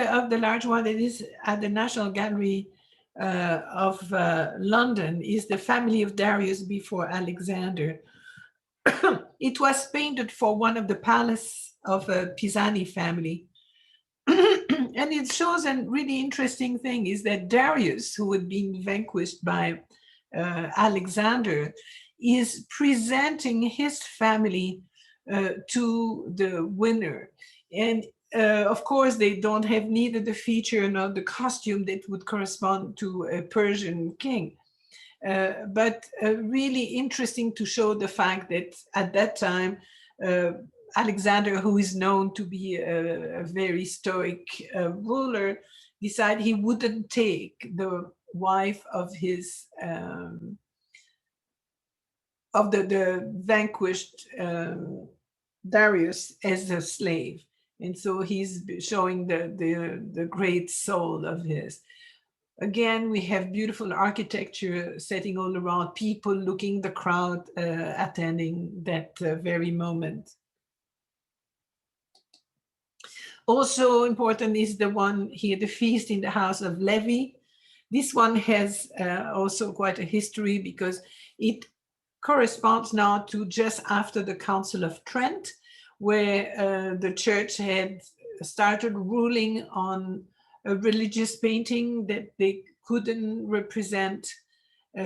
of the large one that is at the National Gallery of London is the family of Darius before Alexander. It was painted for one of the palace of a Pisani family. And it shows a really interesting thing is that Darius, who had been vanquished by Alexander, is presenting his family to the winner. And of course, they don't have neither the feature nor the costume that would correspond to a Persian king. But really interesting to show the fact that at that time, Alexander, who is known to be a very stoic ruler, decided he wouldn't take the wife of his of the vanquished Darius as a slave. And so he's showing the great soul of his. Again, we have beautiful architecture setting all around, people looking, the crowd attending that very moment. Also important is the one here, the feast in the house of Levi. This one has also quite a history because it corresponds now to just after the Council of Trent, where the church had started ruling on a religious painting that they couldn't represent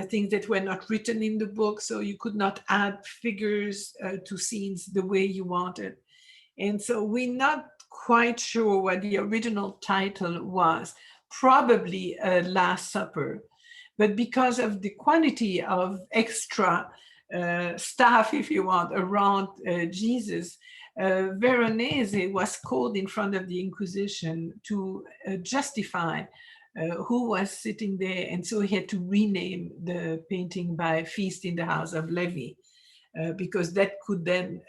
things that were not written in the book, so you could not add figures to scenes the way you wanted. And so we're not quite sure what the original title was, probably a Last Supper, but because of the quantity of extra staff, if you want, around Jesus, Veronese was called in front of the Inquisition to justify who was sitting there, and so he had to rename the painting by Feast in the House of Levi, because that could then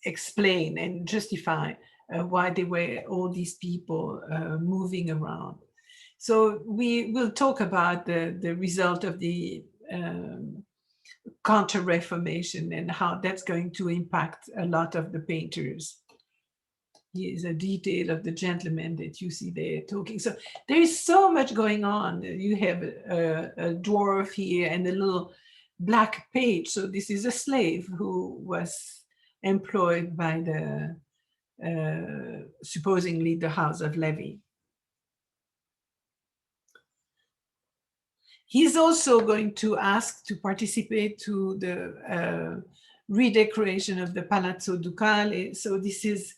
explain and justify why there were all these people moving around. So we will talk about the result of the Counter-Reformation and how that's going to impact a lot of the painters. Here's a detail of the gentleman that you see there talking. So there is so much going on. You have a dwarf here and a little black page. So this is a slave who was employed by the supposedly the House of Levi. He's also going to ask to participate to the redecoration of the Palazzo Ducale. So this is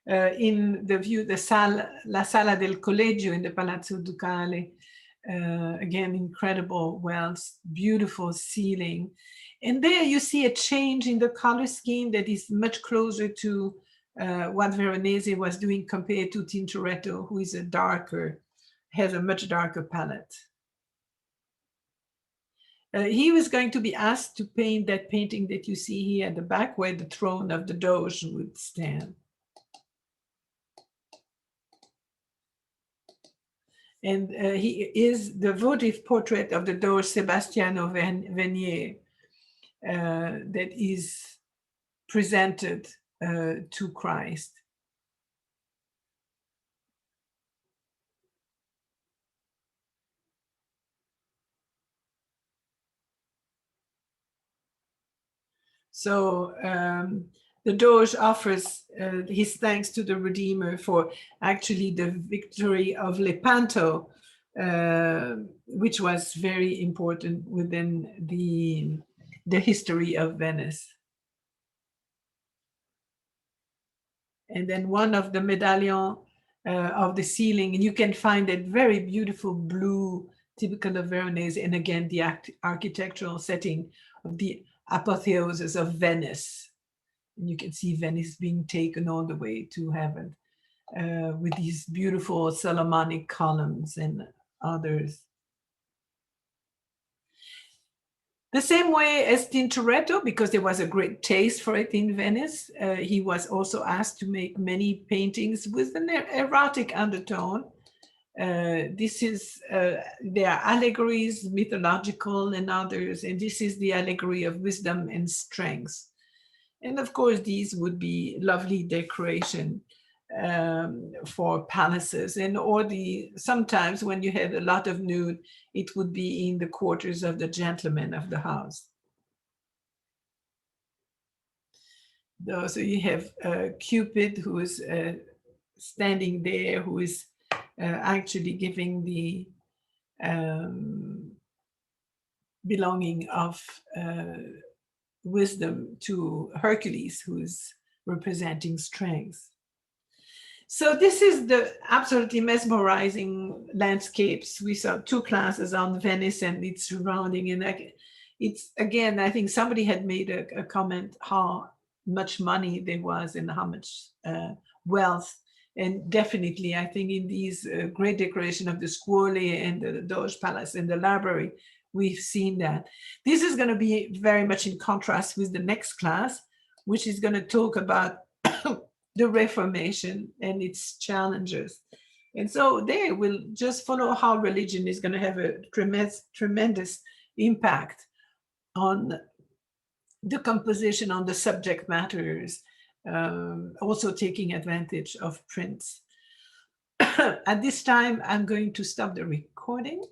in the view, la Sala del Collegio in the Palazzo Ducale. Again, incredible wealth, beautiful ceiling. And there you see a change in the color scheme that is much closer to what Veronese was doing compared to Tintoretto, who is has a much darker palette. He was going to be asked to paint that painting that you see here at the back, where the throne of the Doge would stand. And he is the votive portrait of the Doge Sebastiano Venier that is presented to Christ. So the Doge offers his thanks to the Redeemer for actually the victory of Lepanto, which was very important within the history of Venice. And then one of the medallion of the ceiling, and you can find that very beautiful blue, typical of Veronese, and again, the architectural setting of the apotheosis of Venice. And you can see Venice being taken all the way to heaven with these beautiful Solomonic columns and others. The same way as Tintoretto, because there was a great taste for it in Venice, he was also asked to make many paintings with an erotic undertone. This is, there are allegories, mythological and others, and this is the allegory of wisdom and strength. And of course, these would be lovely decoration for palaces, and or sometimes when you had a lot of nude, it would be in the quarters of the gentlemen of the house. So you have Cupid, who is standing there, who is actually giving the belonging of wisdom to Hercules, who is representing strength. So this is the absolutely mesmerizing landscapes. We saw 2 classes on Venice and its surrounding. And it's, again, I think somebody had made a comment how much money there was and how much wealth. And definitely, I think in these great decoration of the Scuole and the Doge Palace and the library, we've seen that. This is going to be very much in contrast with the next class, which is going to talk about the Reformation and its challenges. And so they will just follow how religion is going to have a tremendous impact on the composition, on the subject matters, also taking advantage of prints. At this time, I'm going to stop the recording.